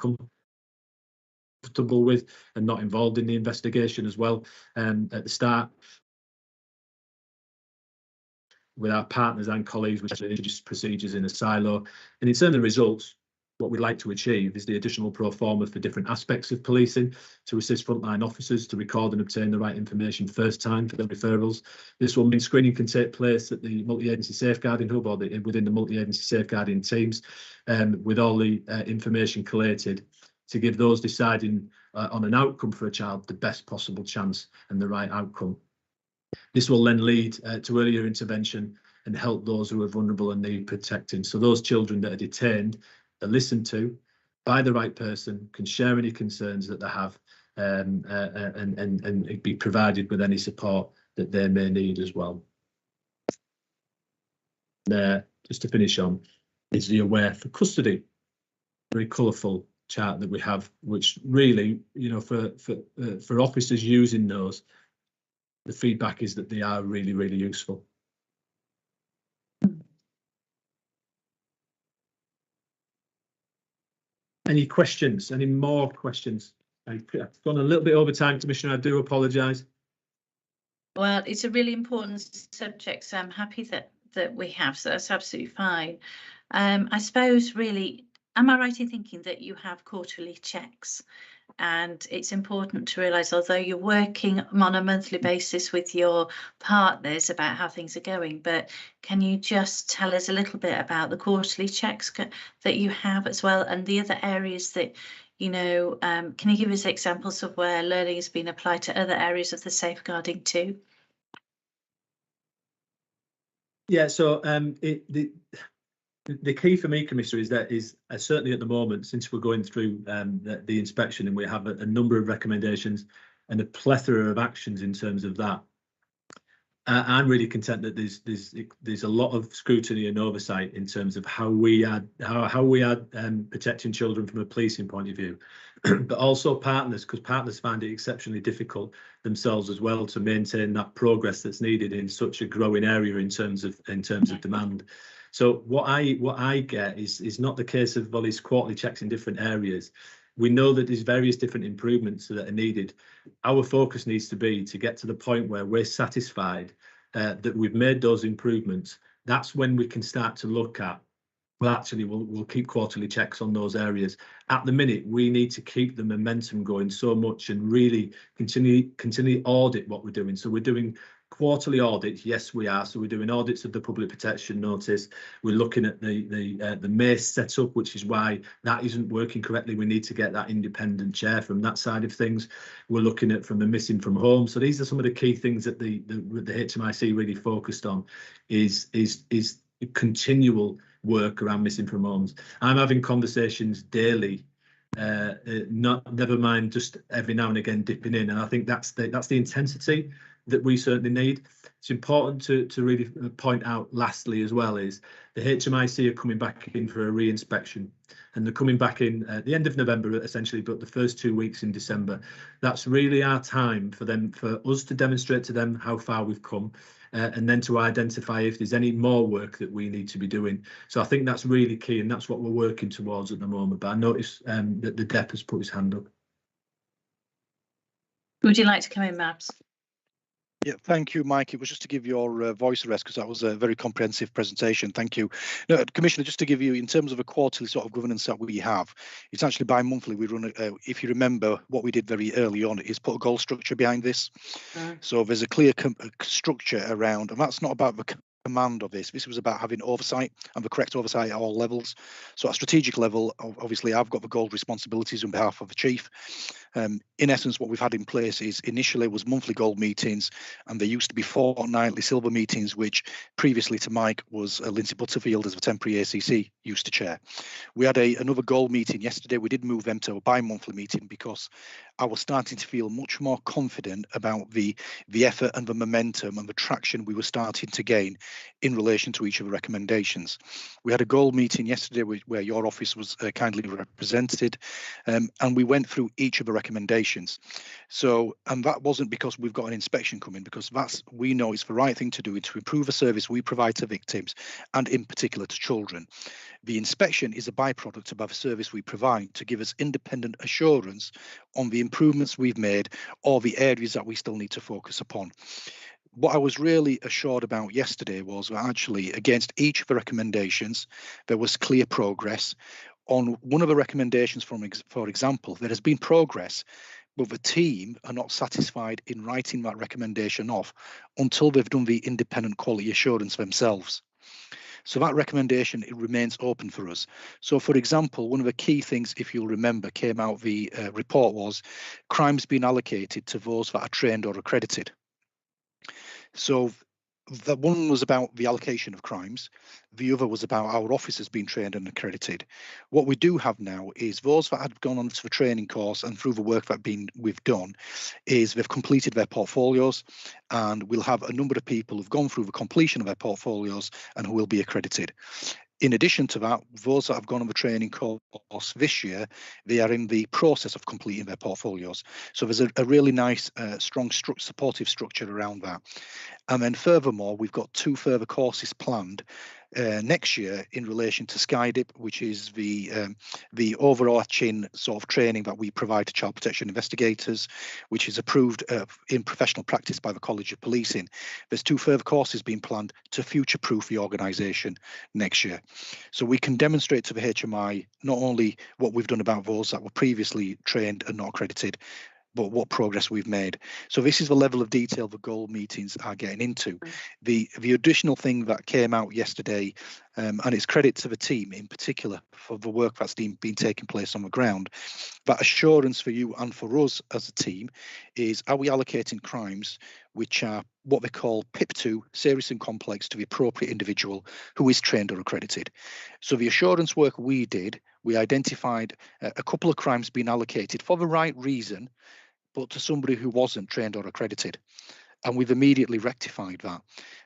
Speaker 4: comfortable with and not involved in the investigation as well. At the start, with our partners and colleagues, which introduce procedures in a silo. And in terms of results, what we'd like to achieve is the additional pro forma for different aspects of policing to assist frontline officers to record and obtain the right information first time for their referrals. This will mean screening can take place at the multi-agency safeguarding hub or within the multi-agency safeguarding teams, with all the information collated to give those deciding on an outcome for a child the best possible chance and the right outcome. This will then lead to earlier intervention and help those who are vulnerable and need protecting. So those children that are detained are listened to by the right person, can share any concerns that they have, and be provided with any support that they may need as well. There, just to finish on, is the Aware for custody. Very colourful chart that we have, which really, you know, for officers using those, the feedback is that they are really, really useful. Any questions? Any more questions? I've gone a little bit over time, Commissioner. I do apologise.
Speaker 1: Well, it's a really important subject, so I'm happy that we have, so that's absolutely fine. I suppose really, am I right in thinking that you have quarterly checks? And it's important to realise, although you're working on a monthly basis with your partners about how things are going, but can you just tell us a little bit about the quarterly checks that you have as well, and the other areas that, you know, can you give us examples of where learning has been applied to other areas of the safeguarding too?
Speaker 4: Yeah, so the key for me, Commissioner, is certainly at the moment, since we're going through the inspection and we have a number of recommendations and a plethora of actions in terms of that, I'm really content that there's a lot of scrutiny and oversight in terms of how we add protecting children from a policing point of view, but also partners, because partners find it exceptionally difficult themselves as well to maintain that progress that's needed in such a growing area in terms of demand. So what I get is not the case of, well, these quarterly checks in different areas. We know that there's various different improvements that are needed. Our focus needs to be to get to the point where we're satisfied that we've made those improvements. That's when we can start to look at, well, actually, we'll keep quarterly checks on those areas. At the minute, we need to keep the momentum going so much and really continue audit what we're doing. So we're doing quarterly audits. Yes, we are. So we're doing audits of the public protection notice. We're looking at the MACE setup, which is why that isn't working correctly. We need to get that independent chair from that side of things. We're looking at from the missing from home. So these are some of the key things that the HMIC really focused on is continual work around missing from homes. I'm having conversations daily, never mind just every now and again dipping in, and I think that's the intensity that we certainly need. It's important to really point out lastly as well is the HMIC are coming back in for a re-inspection, and they're coming back in at the end of November essentially, but the first 2 weeks in December. That's really our time for us to demonstrate to them how far we've come, and then to identify if there's any more work that we need to be doing. So I think that's really key, and that's what we're working towards at the moment. But I notice that the DEP has put his hand up.
Speaker 1: Would you like to come in, Mabs?
Speaker 5: Yeah, thank you, Mike. It was just to give your voice a rest, because that was a very comprehensive presentation. Thank you. No, Commissioner, just to give you, in terms of a quarterly sort of governance that we have, it's actually bi-monthly. We run, if you remember, what we did very early on is put a goal structure behind this. So there's a clear structure around, and that's not about the command of this. This was about having oversight and the correct oversight at all levels. So at strategic level, obviously, I've got the goal responsibilities on behalf of the chief. In essence, what we've had in place is initially was monthly goal meetings, and there used to be fortnightly silver meetings, which previously to Mike was Lindsay Butterfield as the temporary ACC used to chair. We had another goal meeting yesterday. We did move them to a bi-monthly meeting because I was starting to feel much more confident about the effort and the momentum and the traction we were starting to gain in relation to each of the recommendations. We had a goal meeting yesterday where your office was kindly represented, and we went through each of the recommendations. So, and that wasn't because we've got an inspection coming, because we know it's the right thing to do to improve the service we provide to victims and in particular to children. The inspection is a byproduct of the service we provide to give us independent assurance on the improvements we've made or the areas that we still need to focus upon. What I was really assured about yesterday was that actually against each of the recommendations, there was clear progress. On one of the recommendations, for example, there has been progress, but the team are not satisfied in writing that recommendation off until they've done the independent quality assurance themselves. So that recommendation, it remains open for us. So, for example, one of the key things, if you'll remember, came out of the report was crimes being allocated to those that are trained or accredited. So the one was about the allocation of crimes. The other was about our officers being trained and accredited. What we do have now is those that had gone on to the training course and through the work that we've done is they've completed their portfolios, and we'll have a number of people who've gone through the completion of their portfolios and who will be accredited. In addition to that, those that have gone on the training course this year, they are in the process of completing their portfolios. So there's a really nice, strong, supportive structure around that. And then furthermore, we've got 2 further courses planned next year in relation to SkyDip, which is the overarching sort of training that we provide to child protection investigators, which is approved in professional practice by the College of Policing. There's 2 further courses being planned to future-proof the organisation next year. So we can demonstrate to the HMI not only what we've done about those that were previously trained and not accredited, but what progress we've made. So this is the level of detail the goal meetings are getting into. The additional thing that came out yesterday, and it's credit to the team in particular for the work that's been taking place on the ground, that assurance for you and for us as a team is, are we allocating crimes which are what they call PIP2, serious and complex, to the appropriate individual who is trained or accredited. So the assurance work we did, we identified a couple of crimes being allocated for the right reason, but to somebody who wasn't trained or accredited. And we've immediately rectified that.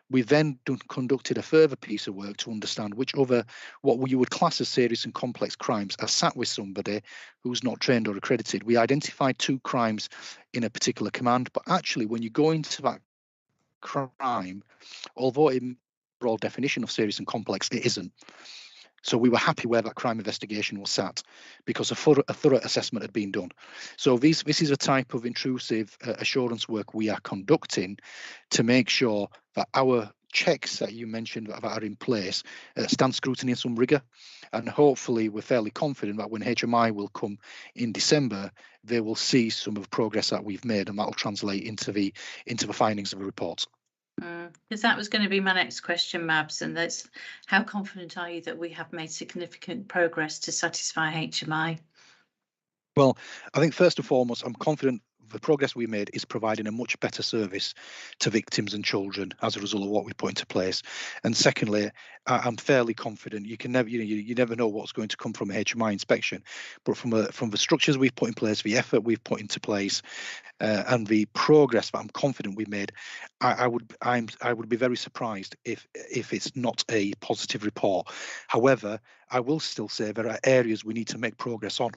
Speaker 5: We've then conducted a further piece of work to understand which other, what you would class as serious and complex crimes, are sat with somebody who's not trained or accredited. We identified 2 crimes in a particular command, but actually when you go into that crime, although in broad definition of serious and complex, it isn't. So we were happy where that crime investigation was sat because a thorough assessment had been done. So this is a type of intrusive assurance work we are conducting to make sure that our checks that you mentioned that are in place stand scrutiny and some rigour. And hopefully we're fairly confident that when HMI will come in December, they will see some of the progress that we've made, and that will translate into the findings of the report.
Speaker 1: Because that was going to be my next question, Mabs, and that's how confident are you that we have made significant progress to satisfy HMI?
Speaker 5: Well, I think first and foremost, I'm confident the progress we made is providing a much better service to victims and children as a result of what we put into place. And secondly, I'm fairly confident. You can never, you never know what's going to come from a HMI inspection, but from the structures we've put in place, the effort we've put into place, and the progress that I'm confident we made, I would be very surprised if it's not a positive report. However, I will still say there are areas we need to make progress on.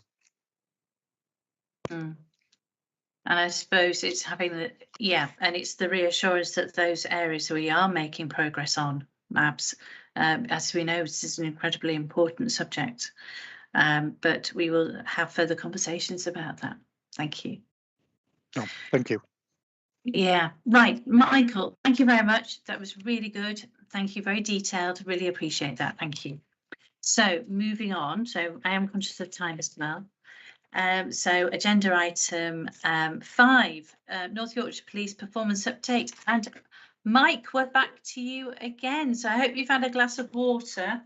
Speaker 1: And I suppose it's having and it's the reassurance that those areas we are making progress on, Mabs. As we know, this is an incredibly important subject, but we will have further conversations about that. Thank you.
Speaker 5: Oh, thank you.
Speaker 1: Yeah, right. Michael, thank you very much. That was really good. Thank you. Very detailed. Really appreciate that. Thank you. So moving on. So I am conscious of time as well. So agenda item 5, North Yorkshire Police performance update. And Mike, we're back to you again. So I hope you've had a glass of water.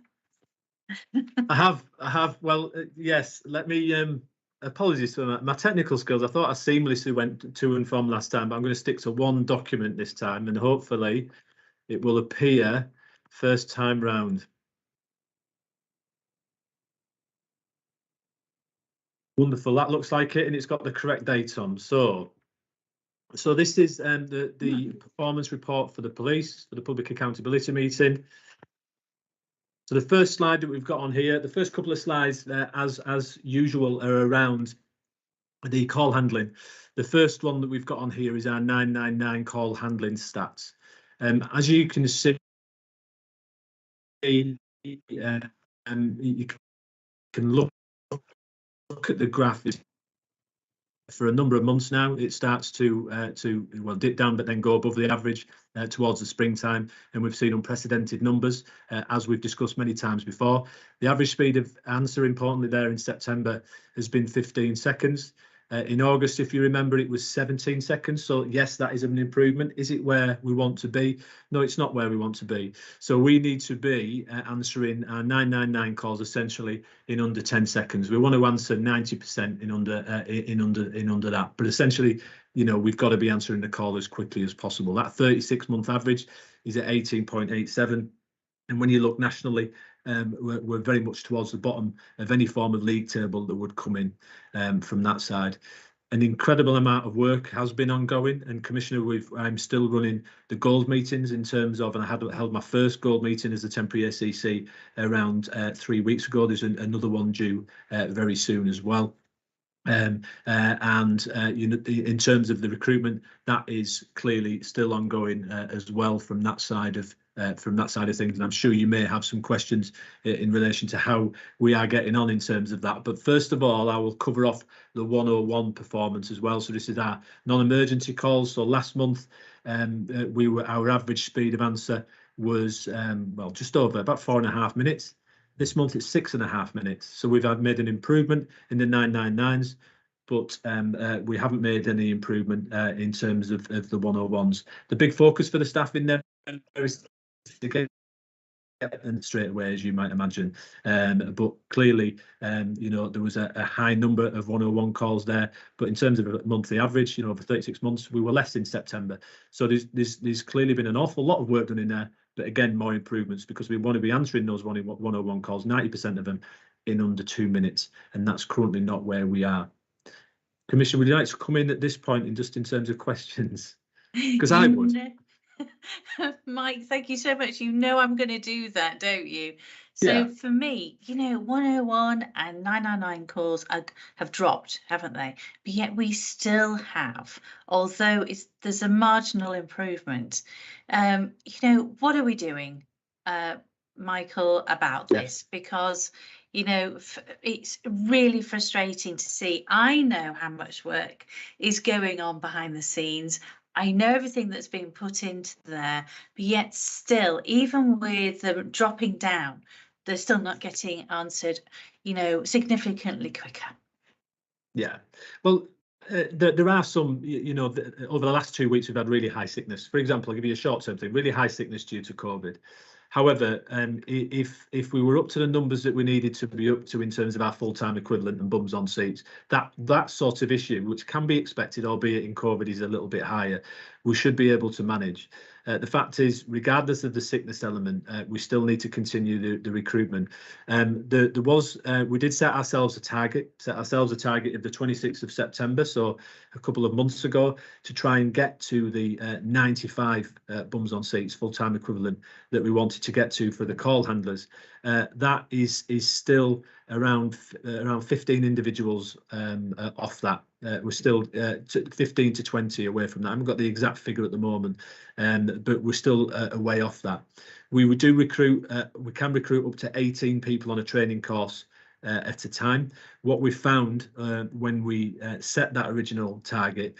Speaker 4: I have. Well, yes. Let me. Apologies for my technical skills. I thought I seamlessly went to and from last time, but I'm going to stick to one document this time, and hopefully it will appear first time round. Wonderful. That looks like it, and it's got the correct date on. So this is the performance report for the police for the public accountability meeting. So the first slide that we've got on here, the first couple of slides, as usual, are around the call handling. The first one that we've got on here is our 999 call handling stats. As you can see, you can look at the graph. For a number of months now, it starts to dip down, but then go above the average towards the springtime, and we've seen unprecedented numbers, as we've discussed many times before. The average speed of answer, importantly, there in September has been 15 seconds. In August, if you remember, it was 17 seconds. So yes, that is an improvement. Is it where we want to be? No, it's not where we want to be. So we need to be answering our 999 calls essentially in under 10 seconds. We want to answer 90% in under that. But essentially, we've got to be answering the call as quickly as possible. That 36-month average is at 18.87. And when you look nationally, we're very much towards the bottom of any form of league table that would come in from that side. An incredible amount of work has been ongoing, and Commissioner, I'm still running the gold meetings in terms of, and I held my first gold meeting as a temporary ACC around 3 weeks ago. There's another one due very soon as well. In terms of the recruitment, that is clearly still ongoing as well from that side of from that side of things, and I'm sure you may have some questions in relation to how we are getting on in terms of that. But first of all, I will cover off the 101 performance as well. So this is our non-emergency calls. So last month, our average speed of answer was well, just over about 4.5 minutes. This month it's 6.5 minutes. So we've made an improvement in the 999s, but we haven't made any improvement in terms of the 101s. The big focus for the staff in there is to get them straight away, as you might imagine. But clearly, you know, there was a high number of 101 calls there. But in terms of a monthly average, you know, over 36 months, we were less in September. So there's clearly been an awful lot of work done in there. But again, more improvements, because we want to be answering those 101 calls, 90% of them in under 2 minutes. And that's currently not where we are. Commissioner, would you like to come in at this point and just in terms of questions? Because I would.
Speaker 1: Mike, thank you so much. You know I'm going to do that, don't you? So
Speaker 4: Yeah.
Speaker 1: for me, you know, 101 and 999 calls have dropped, haven't they? But yet we still have, although there's a marginal improvement. You know, what are we doing, Michael, about this? Because, you know, it's really frustrating to see. I know how much work is going on behind the scenes. I know everything that's been put into there, but yet still, even with them dropping down, they're still not getting answered, you know, significantly quicker.
Speaker 4: Yeah, well, there are some, you know, over the last 2 weeks, we've had really high sickness. For example, I'll give you a short-term thing, really high sickness due to COVID. However, if we were up to the numbers that we needed to be up to in terms of our full-time equivalent and bums on seats, that sort of issue, which can be expected, albeit in COVID is a little bit higher, we should be able to manage. The fact is, regardless of the sickness element, we still need to continue the recruitment. We did set ourselves a target of the 26th of September, so a couple of months ago, to try and get to the 95 bums on seats full-time equivalent that we wanted to get to for the call handlers. That is still around 15 individuals off that. We're still 15 to 20 away from that. I haven't got the exact figure at the moment, but we're still a way off that. We can recruit up to 18 people on a training course at a time. What we found when we set that original target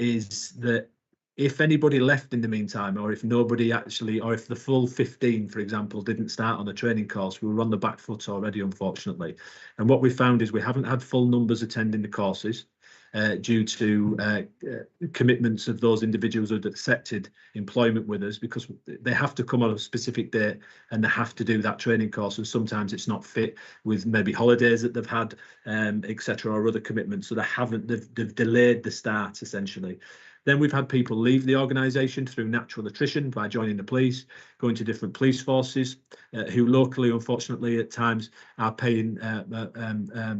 Speaker 4: is that if anybody left in the meantime, or if nobody actually, or if the full 15, for example, didn't start on the training course, we were on the back foot already, unfortunately. And what we found is we haven't had full numbers attending the courses due to commitments of those individuals who had accepted employment with us, because they have to come on a specific date and they have to do that training course. And sometimes it's not fit with maybe holidays that they've had, etc., or other commitments. So they've delayed the start, essentially. Then we've had people leave the organisation through natural attrition by joining the police, going to different police forces, who locally, unfortunately, at times are paying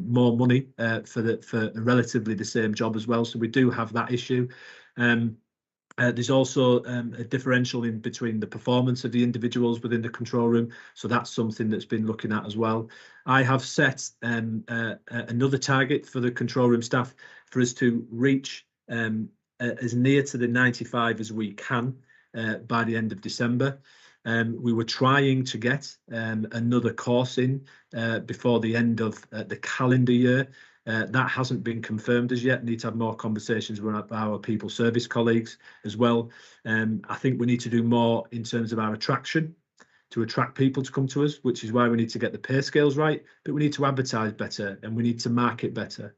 Speaker 4: more money for relatively the same job as well. So we do have that issue. There's also a differential in between the performance of the individuals within the control room. So that's something that's been looking at as well. I have set another target for the control room staff for us to reach as near to the 95 as we can by the end of December. We were trying to get another course in before the end of the calendar year. That hasn't been confirmed as yet. Need to have more conversations with our people service colleagues as well. I think we need to do more in terms of our attraction, to attract people to come to us, which is why we need to get the pay scales right, but we need to advertise better and we need to market better.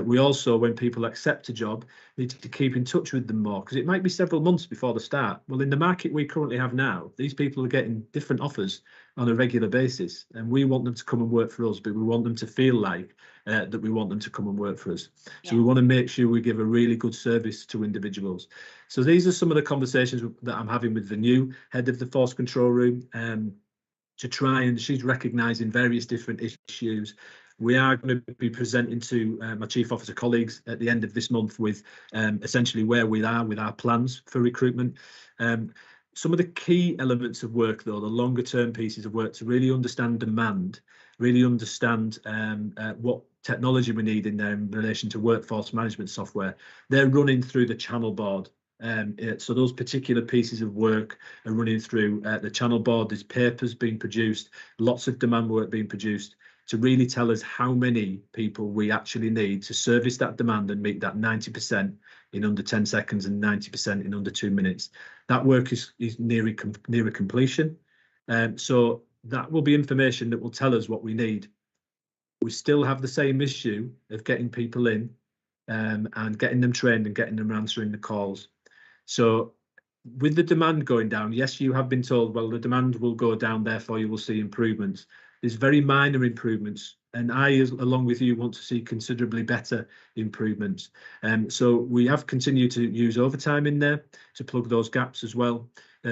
Speaker 4: We also, when people accept a job, need to keep in touch with them more, because it might be several months before the start. Well, in the market we currently have now, these people are getting different offers on a regular basis, and we want them to come and work for us, but we want them to feel like that we want them to come and work for us. Yeah. So we want to make sure we give a really good service to individuals. So these are some of the conversations that I'm having with the new head of the force control room, to try, and she's recognising various different issues. We are going to be presenting to my chief officer colleagues at the end of this month with essentially where we are with our plans for recruitment. Some of the key elements of work, though, the longer term pieces of work, to really understand demand, really understand what technology we need in there in relation to workforce management software, they're running through the channel board So those particular pieces of work are running through the channel board. There's papers being produced, lots of demand work being produced to really tell us how many people we actually need to service that demand and meet that 90% in under 10 seconds and 90% in under 2 minutes. That work is near completion. So that will be information that will tell us what we need. We still have the same issue of getting people in and getting them trained and getting them answering the calls. So with the demand going down, yes, you have been told, well, the demand will go down, therefore you will see improvements. There's very minor improvements, and I, along with you, want to see considerably better improvements. So we have continued to use overtime in there to plug those gaps as well.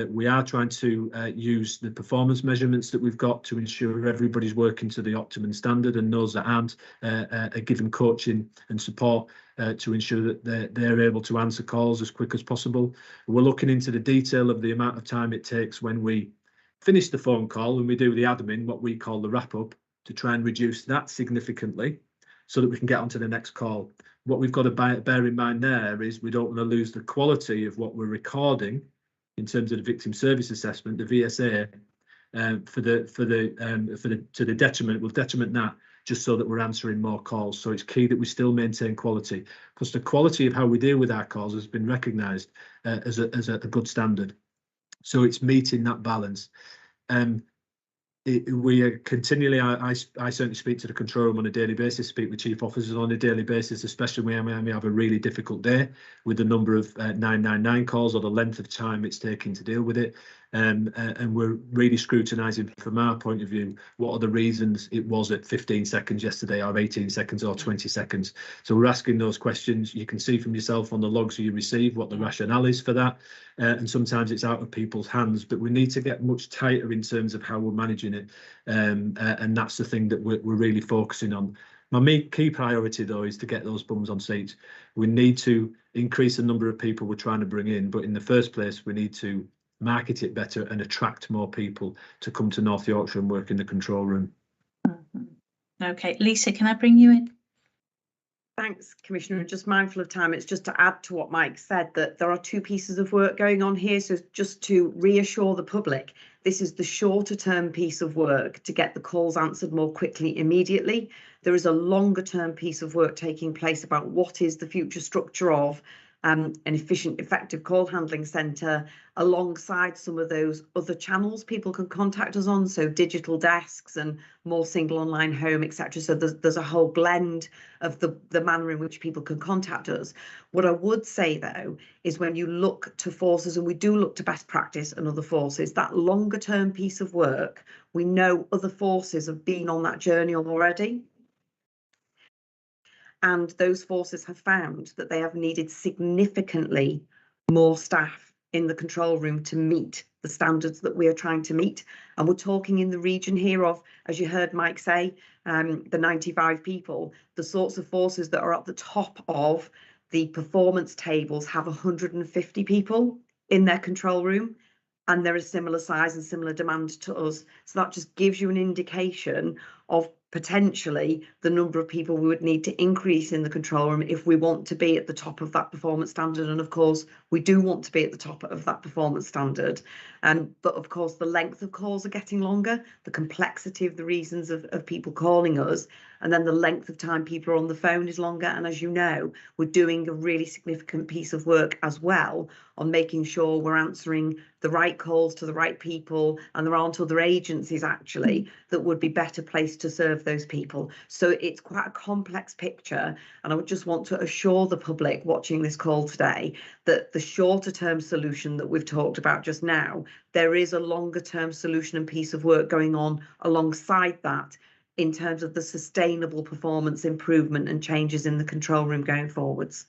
Speaker 4: We are trying to use the performance measurements that we've got to ensure everybody's working to the optimum standard, and those that aren't are given coaching and support to ensure that they're able to answer calls as quick as possible. We're looking into the detail of the amount of time it takes when we finish the phone call and we do the admin, what we call the wrap up, to try and reduce that significantly so that we can get on to the next call. What we've got to bear in mind there is we don't want to lose the quality of what we're recording in terms of the victim service assessment, the VSA, to the detriment. We'll detriment that just so that we're answering more calls. So it's key that we still maintain quality, because the quality of how we deal with our calls has been recognised as a good standard. So it's meeting that balance. We are continually, I certainly speak to the control room on a daily basis, speak with chief officers on a daily basis, especially when we have a really difficult day with the number of 999 calls or the length of time it's taking to deal with it. And we're really scrutinising from our point of view, what are the reasons it was at 15 seconds yesterday or 18 seconds or 20 seconds. So we're asking those questions. You can see from yourself on the logs you receive what the rationale is for that. And sometimes it's out of people's hands, but we need to get much tighter in terms of how we're managing it. And that's the thing that we're really focusing on. My key priority, though, is to get those bums on seats. We need to increase the number of people we're trying to bring in, but in the first place, we need to market it better and attract more people to come to North Yorkshire and work in the control room.
Speaker 1: Okay, Lisa, can I bring you in?
Speaker 6: Thanks, Commissioner. Just mindful of time, it's just to add to what Mike said that there are two pieces of work going on here. So just to reassure the public, this is the shorter term piece of work to get the calls answered more quickly immediately. There is a longer term piece of work taking place about what is the future structure of an efficient, effective call handling centre alongside some of those other channels people can contact us on, so digital desks and more single online home, etc. So there's a whole blend of the manner in which people can contact us. What I would say, though, is when you look to forces, and we do look to best practice and other forces, that longer term piece of work, we know other forces have been on that journey already. And those forces have found that they have needed significantly more staff in the control room to meet the standards that we are trying to meet. And we're talking in the region here of, as you heard Mike say, the 95 people, the sorts of forces that are at the top of the performance tables have 150 people in their control room, and they're a similar size and similar demand to us. So that just gives you an indication of potentially the number of people we would need to increase in the control room if we want to be at the top of that performance standard. And of course, we do want to be at the top of that performance standard. But of course, the length of calls are getting longer, the complexity of the reasons of people calling us, and then the length of time people are on the phone is longer. And as you know, we're doing a really significant piece of work as well on making sure we're answering the right calls to the right people, and there aren't other agencies actually that would be better placed to serve those people. So it's quite a complex picture, and I would just want to assure the public watching this call today that the shorter term solution that we've talked about just now, there is a longer term solution and piece of work going on alongside that in terms of the sustainable performance improvement and changes in the control room going forwards.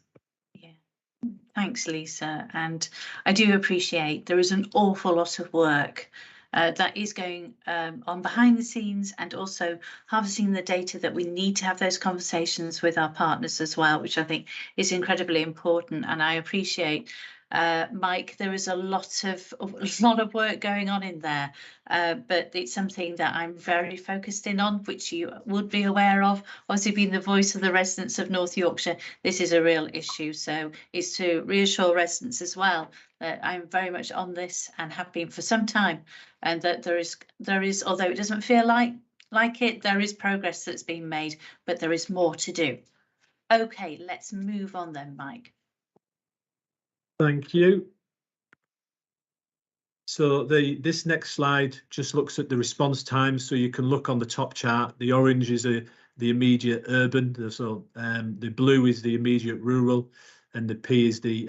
Speaker 1: Thanks, Lisa. And I do appreciate there is an awful lot of work that is going on behind the scenes, and also harvesting the data that we need to have those conversations with our partners as well, which I think is incredibly important. And I appreciate Mike, there is a lot of work going on in there, but it's something that I'm very focused in on, which you would be aware of. Obviously, being the voice of the residents of North Yorkshire, this is a real issue. So it's to reassure residents as well that I'm very much on this and have been for some time, and that there is, although it doesn't feel like it, there is progress that's been made, but there is more to do. Okay, let's move on then, Mike.
Speaker 4: Thank you. So this next slide just looks at the response times. So you can look on the top chart. The orange is the immediate urban. So the blue is the immediate rural, and the P is the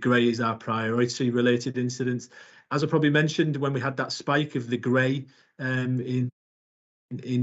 Speaker 4: grey is our priority related incidents. As I probably mentioned, when we had that spike of the grey in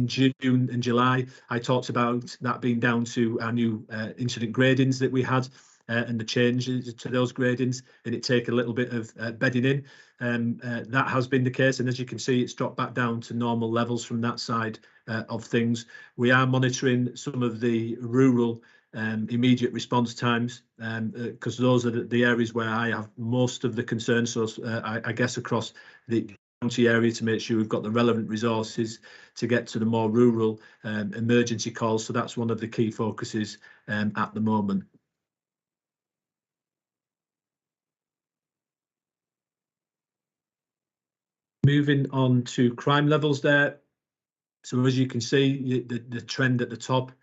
Speaker 4: June and July, I talked about that being down to our new incident gradings that we had. And the changes to those gradings, and it take a little bit of bedding in. That has been the case, and as you can see, it's dropped back down to normal levels from that side of things. We are monitoring some of the rural immediate response times, because those are the areas where I have most of the concerns. So I guess across the county area, to make sure we've got the relevant resources to get to the more rural emergency calls. So that's one of the key focuses at the moment. Moving on to crime levels there. So as you can see, the trend at the top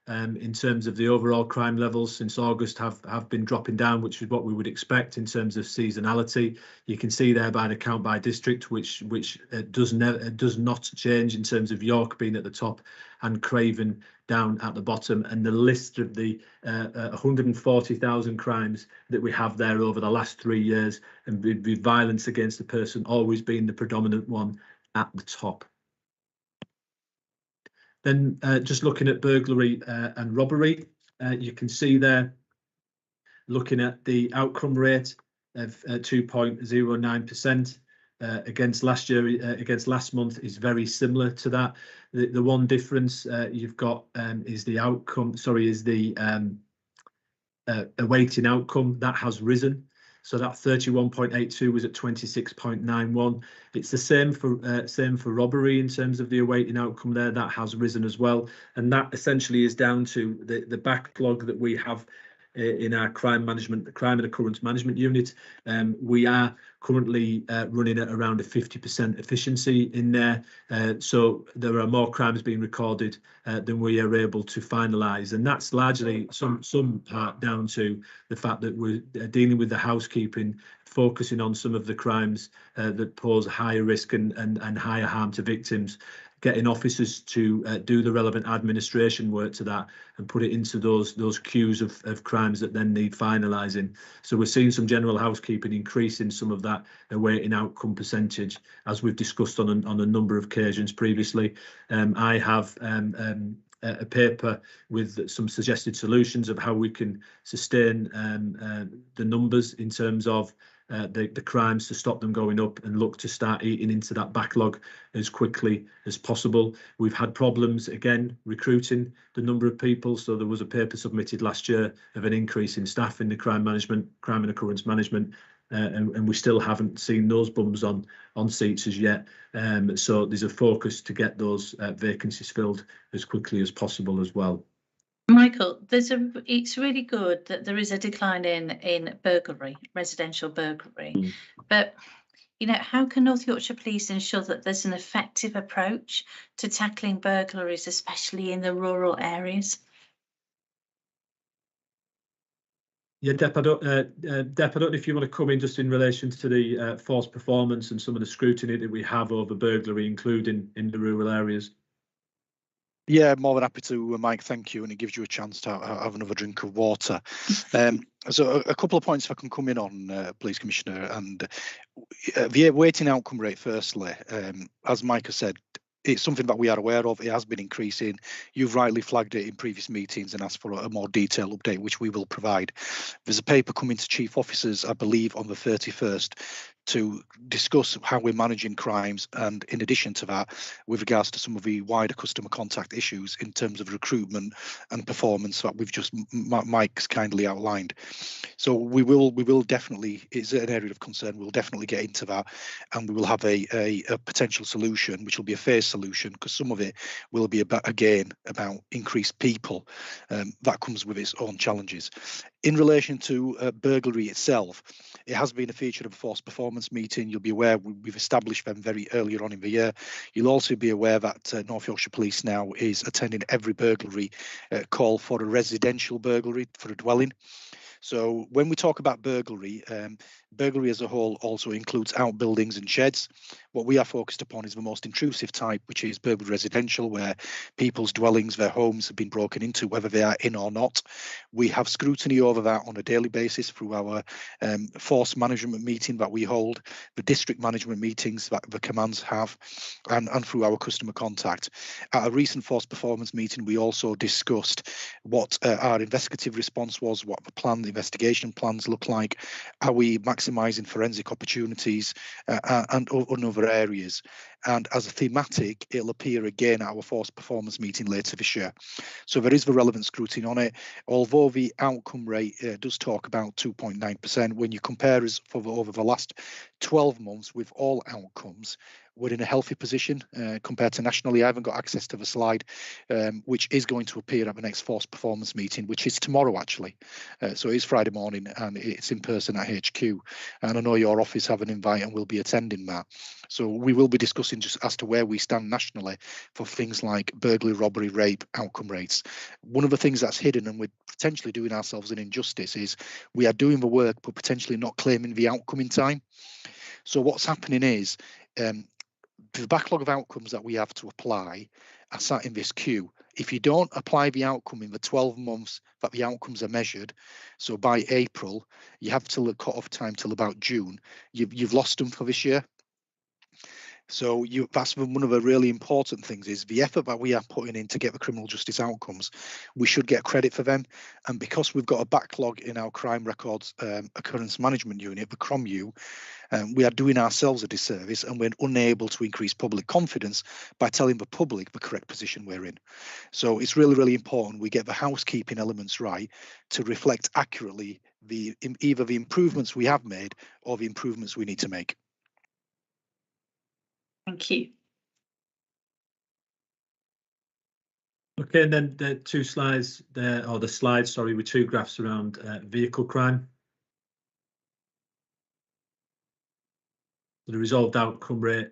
Speaker 4: in terms of the overall crime levels since August have been dropping down, which is what we would expect in terms of seasonality. You can see there by an account by district, which does not change in terms of York being at the top and Craven down at the bottom, and the list of the 140,000 crimes that we have there over the last 3 years, and with violence against the person always being the predominant one at the top. Then just looking at burglary and robbery, you can see there, looking at the outcome rate of 2.09%. Against last year, against last month is very similar to that. The one difference you've got is the outcome. Sorry, is the awaiting outcome that has risen. So that 31.82 was at 26.91. It's the same for robbery in terms of the awaiting outcome there. That has risen as well, and that essentially is down to the backlog that we have in our crime and occurrence management unit. We are currently running at around a 50% efficiency in there, so there are more crimes being recorded than we are able to finalise, and that's largely some part down to the fact that we're dealing with the housekeeping, focusing on some of the crimes that pose higher risk and higher harm to victims, getting officers to do the relevant administration work to that and put it into those queues of crimes that then need finalising. So we're seeing some general housekeeping increasing some of that awaiting outcome percentage, as we've discussed on a number of occasions previously. I have a paper with some suggested solutions of how we can sustain the numbers in terms of the crimes, to stop them going up and look to start eating into that backlog as quickly as possible. We've had problems again recruiting the number of people, so there was a paper submitted last year of an increase in staff in the crime and occurrence management, and we still haven't seen those bums on seats as yet. So there's a focus to get those vacancies filled as quickly as possible as well.
Speaker 1: Michael, it's really good that there is a decline in burglary, residential burglary, but how can North Yorkshire Police ensure that there's an effective approach to tackling burglaries, especially in the rural areas?
Speaker 4: Yeah, Dep, I don't know if you want to come in just in relation to the force performance and some of the scrutiny that we have over burglary, including in the rural areas.
Speaker 5: Yeah, more than happy to, Mike. Thank you, and it gives you a chance to have another drink of water. So a couple of points if I can come in on, please, Commissioner. And the awaiting outcome rate, firstly, as Mike has said, it's something that we are aware of. It has been increasing. You've rightly flagged it in previous meetings and asked for a more detailed update, which we will provide. There's a paper coming to chief officers, I believe, on the 31st to discuss how we're managing crimes, and in addition to that, with regards to some of the wider customer contact issues in terms of recruitment and performance that we've just Mike's kindly outlined. So we will definitely, it's an area of concern. We'll definitely get into that, and we will have a potential solution, which will be a phased solution, because some of it will be about increased people. That comes with its own challenges. In relation to burglary itself, it has been a feature of a force performance meeting. You'll be aware we've established them very earlier on in the year. You'll also be aware that North Yorkshire Police now is attending every burglary call for a residential burglary for a dwelling. So when we talk about burglary, burglary as a whole also includes outbuildings and sheds. What we are focused upon is the most intrusive type, which is burglary residential, where people's dwellings, their homes have been broken into, whether they are in or not. We have scrutiny over that on a daily basis through our force management meeting that we hold, the district management meetings that the commands have, and through our customer contact. At a recent force performance meeting, we also discussed what our investigative response was, what the investigation plans look like, are we maximising forensic opportunities and other areas. And as a thematic, it'll appear again at our force performance meeting later this year. So there is the relevant scrutiny on it, although the outcome rate does talk about 2.9%. When you compare us over the last 12 months with all outcomes, we're in a healthy position compared to nationally. I haven't got access to the slide, which is going to appear at the next force performance meeting, which is tomorrow actually. So it is Friday morning and it's in person at HQ. And I know your office have an invite and we'll be attending that. So we will be discussing just as to where we stand nationally for things like burglary, robbery, rape, outcome rates. One of the things that's hidden, and we're potentially doing ourselves an injustice, is we are doing the work but potentially not claiming the outcome in time. So what's happening is the backlog of outcomes that we have to apply are sat in this queue. If you don't apply the outcome in the 12 months that the outcomes are measured, so by April, you have till the cut-off time till about June, you've lost them for this year. So that's one of the really important things, is the effort that we are putting in to get the criminal justice outcomes. We should get credit for them. And because we've got a backlog in our crime records occurrence management unit, the CROMU, we are doing ourselves a disservice, and we're unable to increase public confidence by telling the public the correct position we're in. So it's really, really important we get the housekeeping elements right to reflect accurately either the improvements we have made or the improvements we need to make.
Speaker 1: Thank you.
Speaker 4: Okay, and then the two slides there, or the slides, sorry, with two graphs around vehicle crime. The resolved outcome rate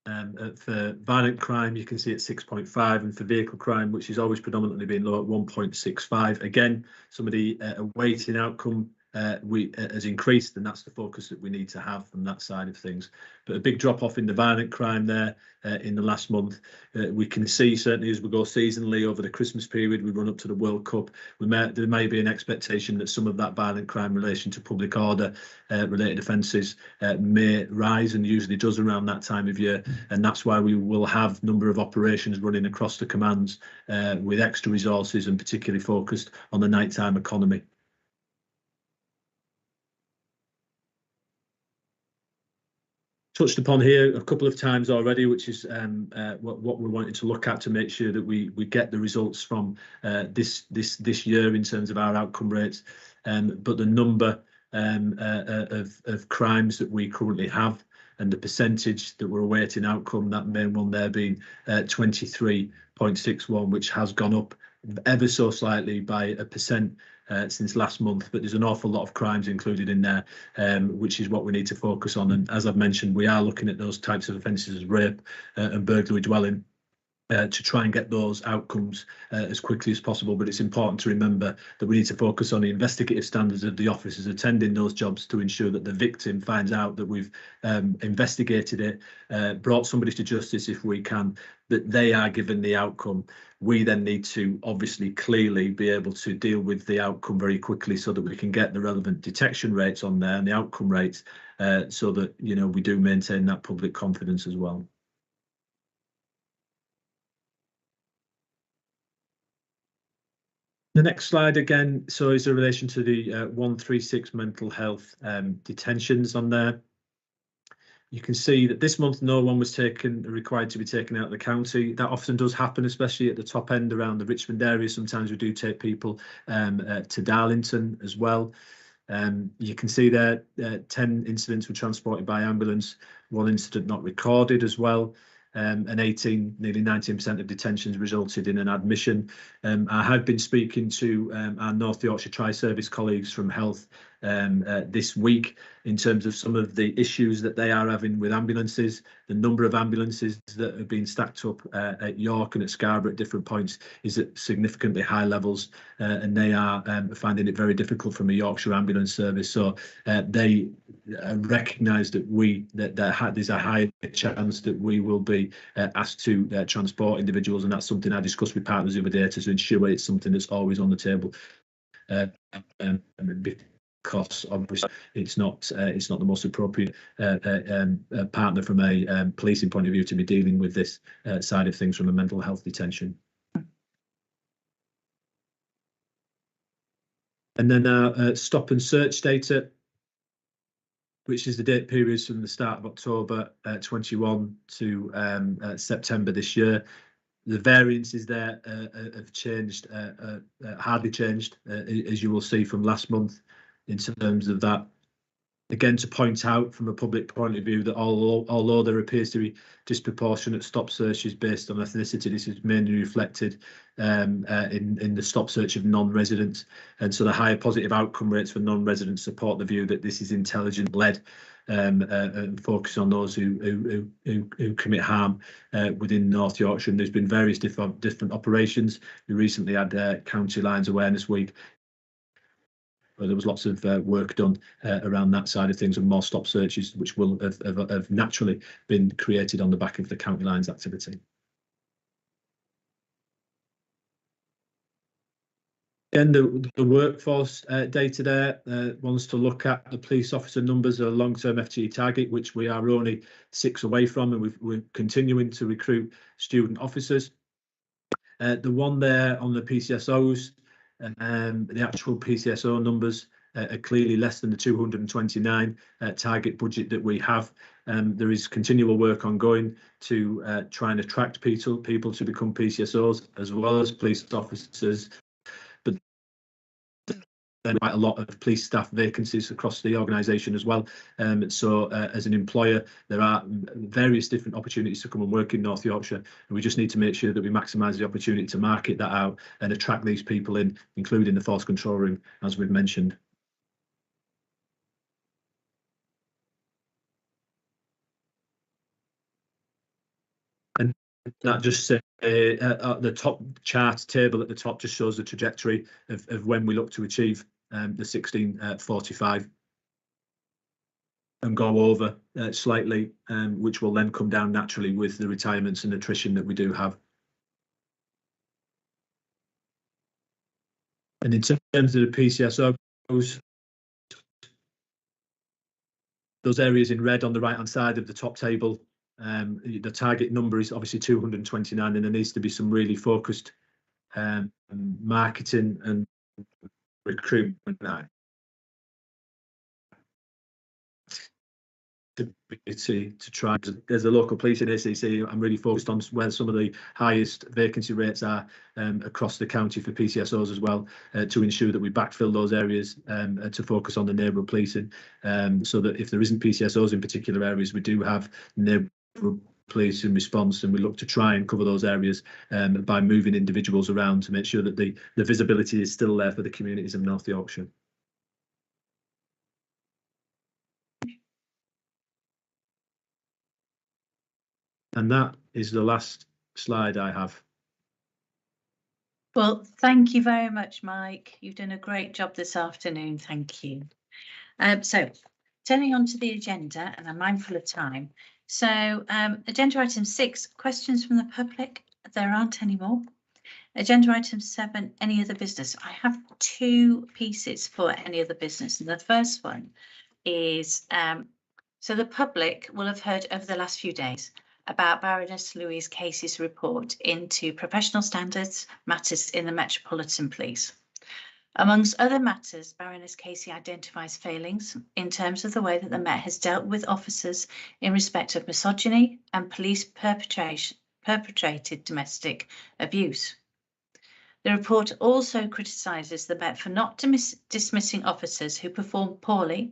Speaker 4: for violent crime, you can see it's 6.5, and for vehicle crime, which has always predominantly been low, at 1.65. Again, some of the awaiting outcome has increased, and that's the focus that we need to have from that side of things. But a big drop off in the violent crime there in the last month. We can see certainly as we go seasonally over the Christmas period, we run up to the World Cup. There may be an expectation that some of that violent crime in relation to public order related offences may rise, and usually does around that time of year. And that's why we will have a number of operations running across the commands with extra resources, and particularly focused on the nighttime economy. Touched upon here a couple of times already, which is what we're wanting to look at to make sure that we get the results from this year in terms of our outcome rates. But the number of crimes that we currently have, and the percentage that we're awaiting outcome, that main one there being 23.61, which has gone up ever so slightly by 1% since last month. But there's an awful lot of crimes included in there, which is what we need to focus on. And as I've mentioned, we are looking at those types of offences as rape and burglary dwelling to try and get those outcomes as quickly as possible. But it's important to remember that we need to focus on the investigative standards of the officers attending those jobs to ensure that the victim finds out that we've investigated it, brought somebody to justice if we can, that they are given the outcome. We then need to obviously clearly be able to deal with the outcome very quickly so that we can get the relevant detection rates on there and the outcome rates so that, you know, we do maintain that public confidence as well. The next slide again, so is in relation to the 136 mental health detentions on there. You can see that this month no one was required to be taken out of the county. That often does happen, especially at the top end around the Richmond area. Sometimes we do take people to Darlington as well. You can see there 10 incidents were transported by ambulance, 1 incident not recorded as well. And nearly 19% of detentions resulted in an admission. I have been speaking to our North Yorkshire Tri-Service colleagues from health this week in terms of some of the issues that they are having with ambulances. The number of ambulances that have been stacked up at York and at Scarborough at different points is at significantly high levels, and they are finding it very difficult from a Yorkshire ambulance service. So they recognise that there's a high chance that we will be asked to transport individuals, and that's something I discussed with partners the other day to ensure it's something that's always on the table. Because obviously it's not the most appropriate partner from a policing point of view to be dealing with this side of things from a mental health detention. And then our stop and search data, which is the date periods from the start of October 21 to September this year. The variances there have changed, hardly changed, as you will see from last month. In terms of that, again, to point out from a public point of view that although there appears to be disproportionate stop searches based on ethnicity, this is mainly reflected in the stop search of non-residents, and so the higher positive outcome rates for non-residents support the view that this is intelligent-led and focus on those who commit harm within North Yorkshire. And there's been various different operations. We recently had County Lines Awareness Week, where there was lots of work done around that side of things, and more stop searches, which will have naturally been created on the back of the County Lines activity. Again, the workforce data there wants to look at the police officer numbers, a long-term FTE target, which we are only 6 away from, and we're continuing to recruit student officers. The one there on the PCSOs, the actual PCSO numbers are clearly less than the 229 target budget that we have. There is continual work ongoing to try and attract people to become PCSOs as well as police officers. But there's quite a lot of police staff vacancies across the organisation as well. So as an employer, there are various different opportunities to come and work in North Yorkshire, and we just need to make sure that we maximise the opportunity to market that out and attract these people in, including the force control room, as we've mentioned. And that just the top chart table at the top just shows the trajectory of when we look to achieve the 1645 and go over slightly, which will then come down naturally with the retirements and attrition that we do have. And in terms of the PCSOs, those areas in red on the right hand side of the top table, the target number is obviously 229, and there needs to be some really focused marketing and recruitment now to try. There's a local police in ACC. I'm really focused on where some of the highest vacancy rates are across the county for PCSOs as well, to ensure that we backfill those areas to focus on the neighbourhood policing, so that if there isn't PCSOs in particular areas, we do have neighbourhood police in response, and we look to try and cover those areas by moving individuals around to make sure that the visibility is still there for the communities of North Yorkshire. And that is the last slide I have.
Speaker 1: Well, thank you very much, Mike. You've done a great job this afternoon. Thank you. So turning on to the agenda, and I'm mindful of time. So agenda item 6, questions from the public. There aren't any more. Agenda item 7, any other business. I have 2 pieces for any other business. And the first one is, so the public will have heard over the last few days about Baroness Louise Casey's report into professional standards matters in the Metropolitan Police. Amongst other matters, Baroness Casey identifies failings in terms of the way that the Met has dealt with officers in respect of misogyny and police perpetrated domestic abuse. The report also criticises the Met for not dismissing officers who perform poorly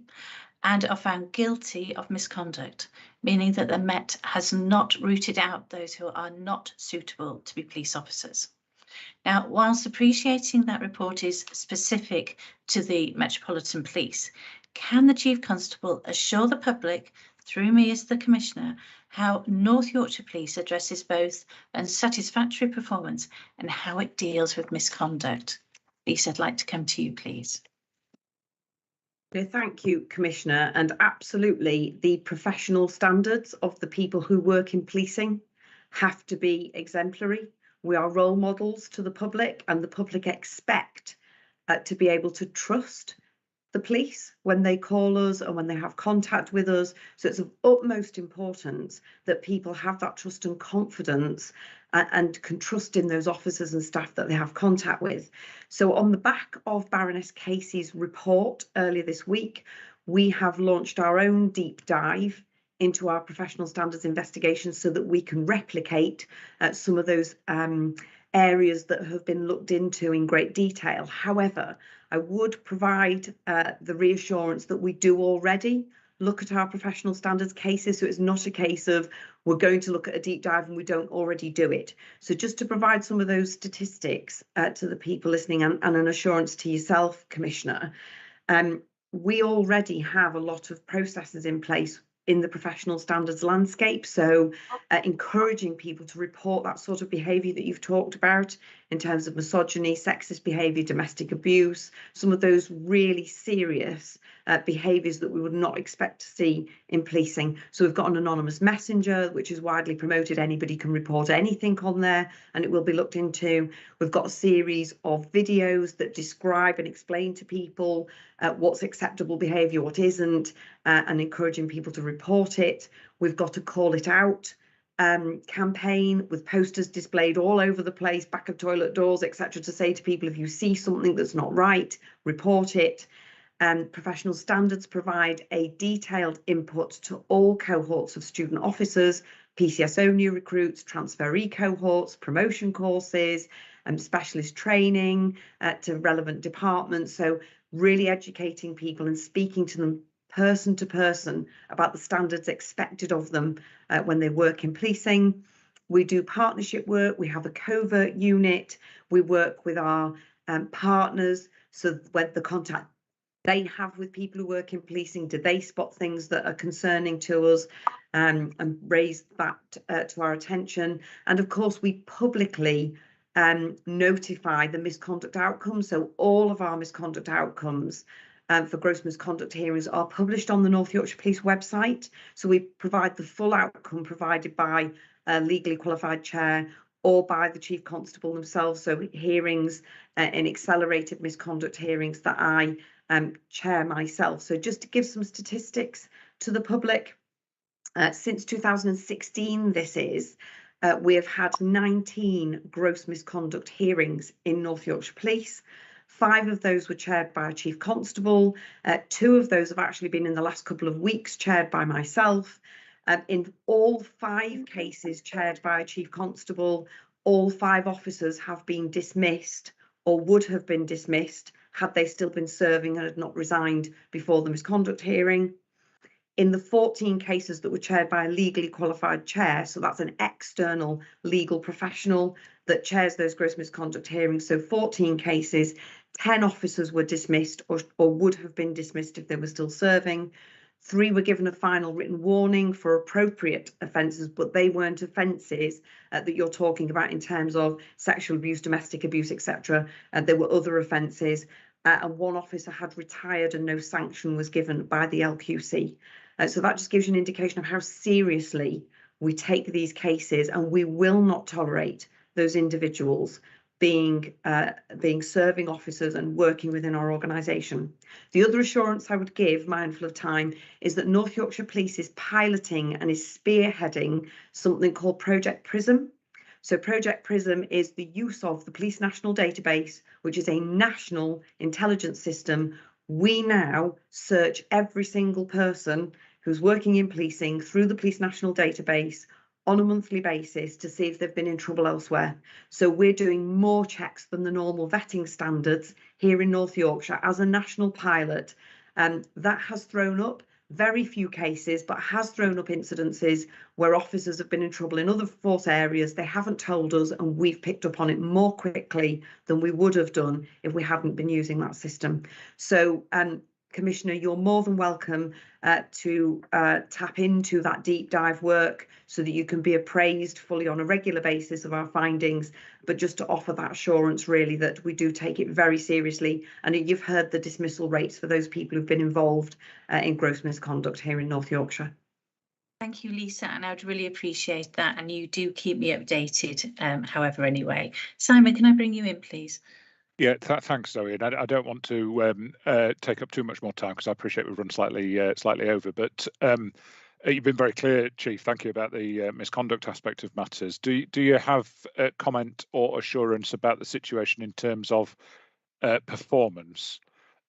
Speaker 1: and are found guilty of misconduct, meaning that the Met has not rooted out those who are not suitable to be police officers. Now, whilst appreciating that report is specific to the Metropolitan Police, can the Chief Constable assure the public, through me as the Commissioner, how North Yorkshire Police addresses both unsatisfactory performance and how it deals with misconduct? Lisa, I'd like to come to you, please.
Speaker 6: Thank you, Commissioner. And absolutely, the professional standards of the people who work in policing have to be exemplary. We are role models to the public, and the public expect to be able to trust the police when they call us and when they have contact with us. So it's of utmost importance that people have that trust and confidence and can trust in those officers and staff that they have contact with. So on the back of Baroness Casey's report earlier this week, we have launched our own deep dive into our professional standards investigations so that we can replicate some of those areas that have been looked into in great detail. However, I would provide the reassurance that we do already look at our professional standards cases, so it's not a case of we're going to look at a deep dive and we don't already do it. So just to provide some of those statistics to the people listening and an assurance to yourself, Commissioner, we already have a lot of processes in place in the professional standards landscape. So encouraging people to report that sort of behaviour that you've talked about in terms of misogyny, sexist behaviour, domestic abuse, some of those really serious behaviours that we would not expect to see in policing. So we've got an anonymous messenger, which is widely promoted. Anybody can report anything on there and it will be looked into. We've got a series of videos that describe and explain to people what's acceptable behaviour, what isn't, and encouraging people to report it. We've got a call it out campaign with posters displayed all over the place, back of toilet doors, etc., to say to people, if you see something that's not right, report it. Professional standards provide a detailed input to all cohorts of student officers, PCSO new recruits, transferee cohorts, promotion courses, specialist training to relevant departments. So really educating people and speaking to them person to person about the standards expected of them when they work in policing. We do partnership work. We have a covert unit. We work with our partners. So when the contact they have with people who work in policing, do they spot things that are concerning to us and raise that to our attention? And of course, we publicly notify the misconduct outcomes. So all of our misconduct outcomes for gross misconduct hearings are published on the North Yorkshire Police website. So we provide the full outcome provided by a legally qualified chair or by the Chief Constable themselves. So hearings in accelerated misconduct hearings that I chair myself. So just to give some statistics to the public, since 2016, we have had 19 gross misconduct hearings in North Yorkshire Police. 5 of those were chaired by a Chief Constable. 2 of those have actually been in the last couple of weeks chaired by myself. In all 5 cases chaired by a Chief Constable, all 5 officers have been dismissed or would have been dismissed had they still been serving and had not resigned before the misconduct hearing. In the 14 cases that were chaired by a legally qualified chair, so that's an external legal professional that chairs those gross misconduct hearings, so 14 cases, 10 officers were dismissed or would have been dismissed if they were still serving. 3 were given a final written warning for appropriate offences, but they weren't offences that you're talking about in terms of sexual abuse, domestic abuse, etc. There were other offences, and 1 officer had retired and no sanction was given by the LQC. So that just gives you an indication of how seriously we take these cases, and we will not tolerate those individuals being serving officers and working within our organisation. The other assurance I would give, mindful of time, is that North Yorkshire Police is piloting and is spearheading something called Project Prism. So Project PRISM is the use of the Police National Database, which is a national intelligence system. We now search every single person who's working in policing through the Police National Database on a monthly basis to see if they've been in trouble elsewhere. So we're doing more checks than the normal vetting standards here in North Yorkshire as a national pilot. That has thrown up very few cases, but has thrown up incidences where officers have been in trouble in other force areas. They haven't told us, and we've picked up on it more quickly than we would have done if we hadn't been using that system. So Commissioner, you're more than welcome to tap into that deep dive work so that you can be appraised fully on a regular basis of our findings, but just to offer that assurance really that we do take it very seriously. And you've heard the dismissal rates for those people who've been involved in gross misconduct here in North Yorkshire.
Speaker 1: Thank you, Lisa, and I'd really appreciate that. And you do keep me updated, however, anyway. Simon, can I bring you in, please?
Speaker 7: Yeah, thanks, Zoe. And I don't want to take up too much more time because I appreciate we've run slightly over. But you've been very clear, Chief. Thank you about the misconduct aspect of matters. Do you have a comment or assurance about the situation in terms of performance,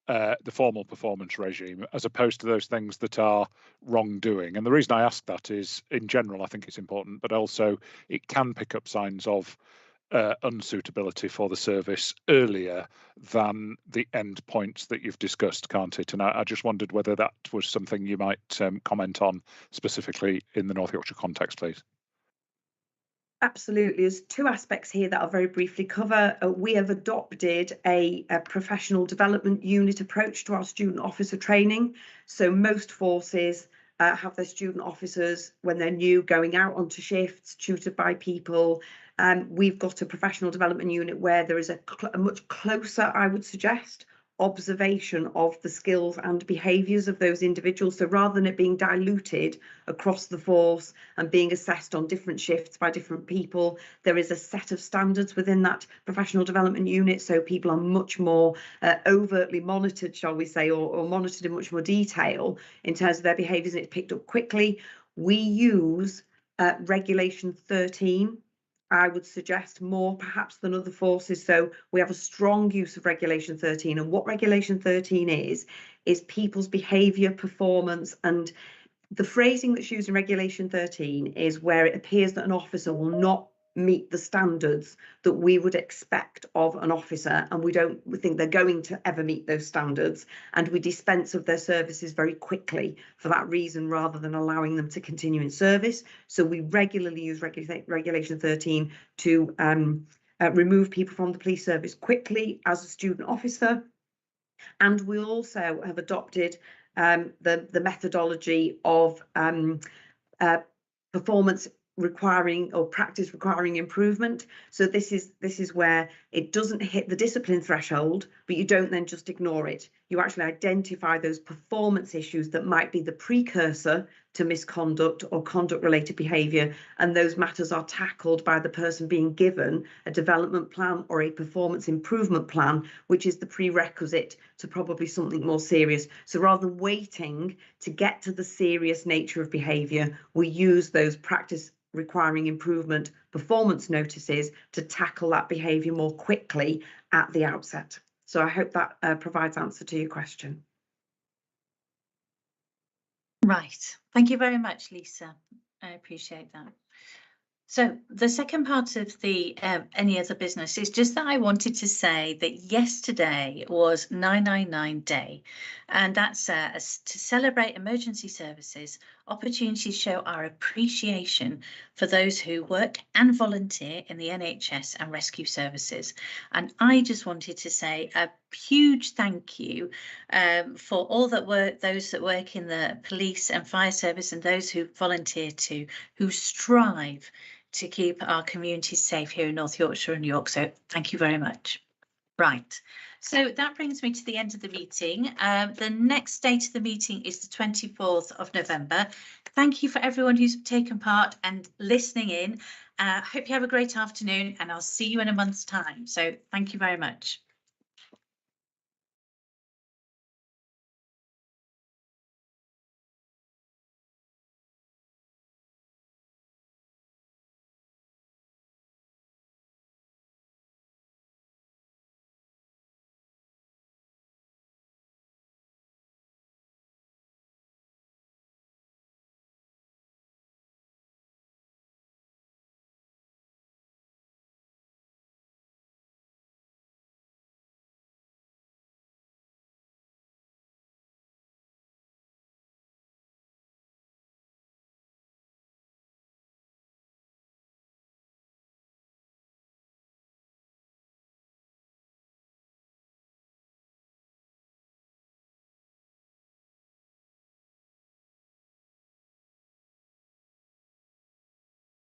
Speaker 7: the formal performance regime, as opposed to those things that are wrongdoing? And the reason I ask that is, in general, I think it's important, but also it can pick up signs of unsuitability for the service earlier than the end points that you've discussed, can't it? And I just wondered whether that was something you might comment on specifically in the North Yorkshire context, please.
Speaker 6: Absolutely. There's two aspects here that I'll very briefly cover. We have adopted a professional development unit approach to our student officer training. So most forces have their student officers, when they're new, going out onto shifts, tutored by people. We've got a professional development unit where there is a much closer, I would suggest, observation of the skills and behaviours of those individuals. So rather than it being diluted across the force and being assessed on different shifts by different people, there is a set of standards within that professional development unit. So people are much more overtly monitored, shall we say, or monitored in much more detail in terms of their behaviours, and it's picked up quickly. We use Regulation 13. I would suggest more perhaps than other forces. So we have a strong use of Regulation 13. And what Regulation 13 is people's behaviour, performance, and the phrasing that's used in Regulation 13 is where it appears that an officer will not meet the standards that we would expect of an officer, and we think they're going to ever meet those standards, and we dispense of their services very quickly for that reason rather than allowing them to continue in service. So we regularly use Regulation 13 to remove people from the police service quickly as a student officer. And we also have adopted the methodology of performance requiring or practice requiring improvement. So this is where it doesn't hit the discipline threshold, but you don't then just ignore it. You actually identify those performance issues that might be the precursor to misconduct or conduct related behaviour, and those matters are tackled by the person being given a development plan or a performance improvement plan, which is the prerequisite to probably something more serious. So rather than waiting to get to the serious nature of behaviour, we use those practice requiring improvement performance notices to tackle that behaviour more quickly at the outset. So I hope that provides answer to your question.
Speaker 1: Right. Thank you very much, Lisa. I appreciate that. So the second part of the any other business is just that I wanted to say that yesterday was 999 Day, and that's to celebrate emergency services, opportunity to show our appreciation for those who work and volunteer in the NHS and rescue services. And I just wanted to say a huge thank you for all those that work in the police and fire service and those who volunteer who strive to keep our communities safe here in North Yorkshire and York. So thank you very much. Right, so that brings me to the end of the meeting. The next date of the meeting is the 24th of November. Thank you for everyone who's taken part and listening in. Hope you have a great afternoon, and I'll see you in a month's time. So thank you very much.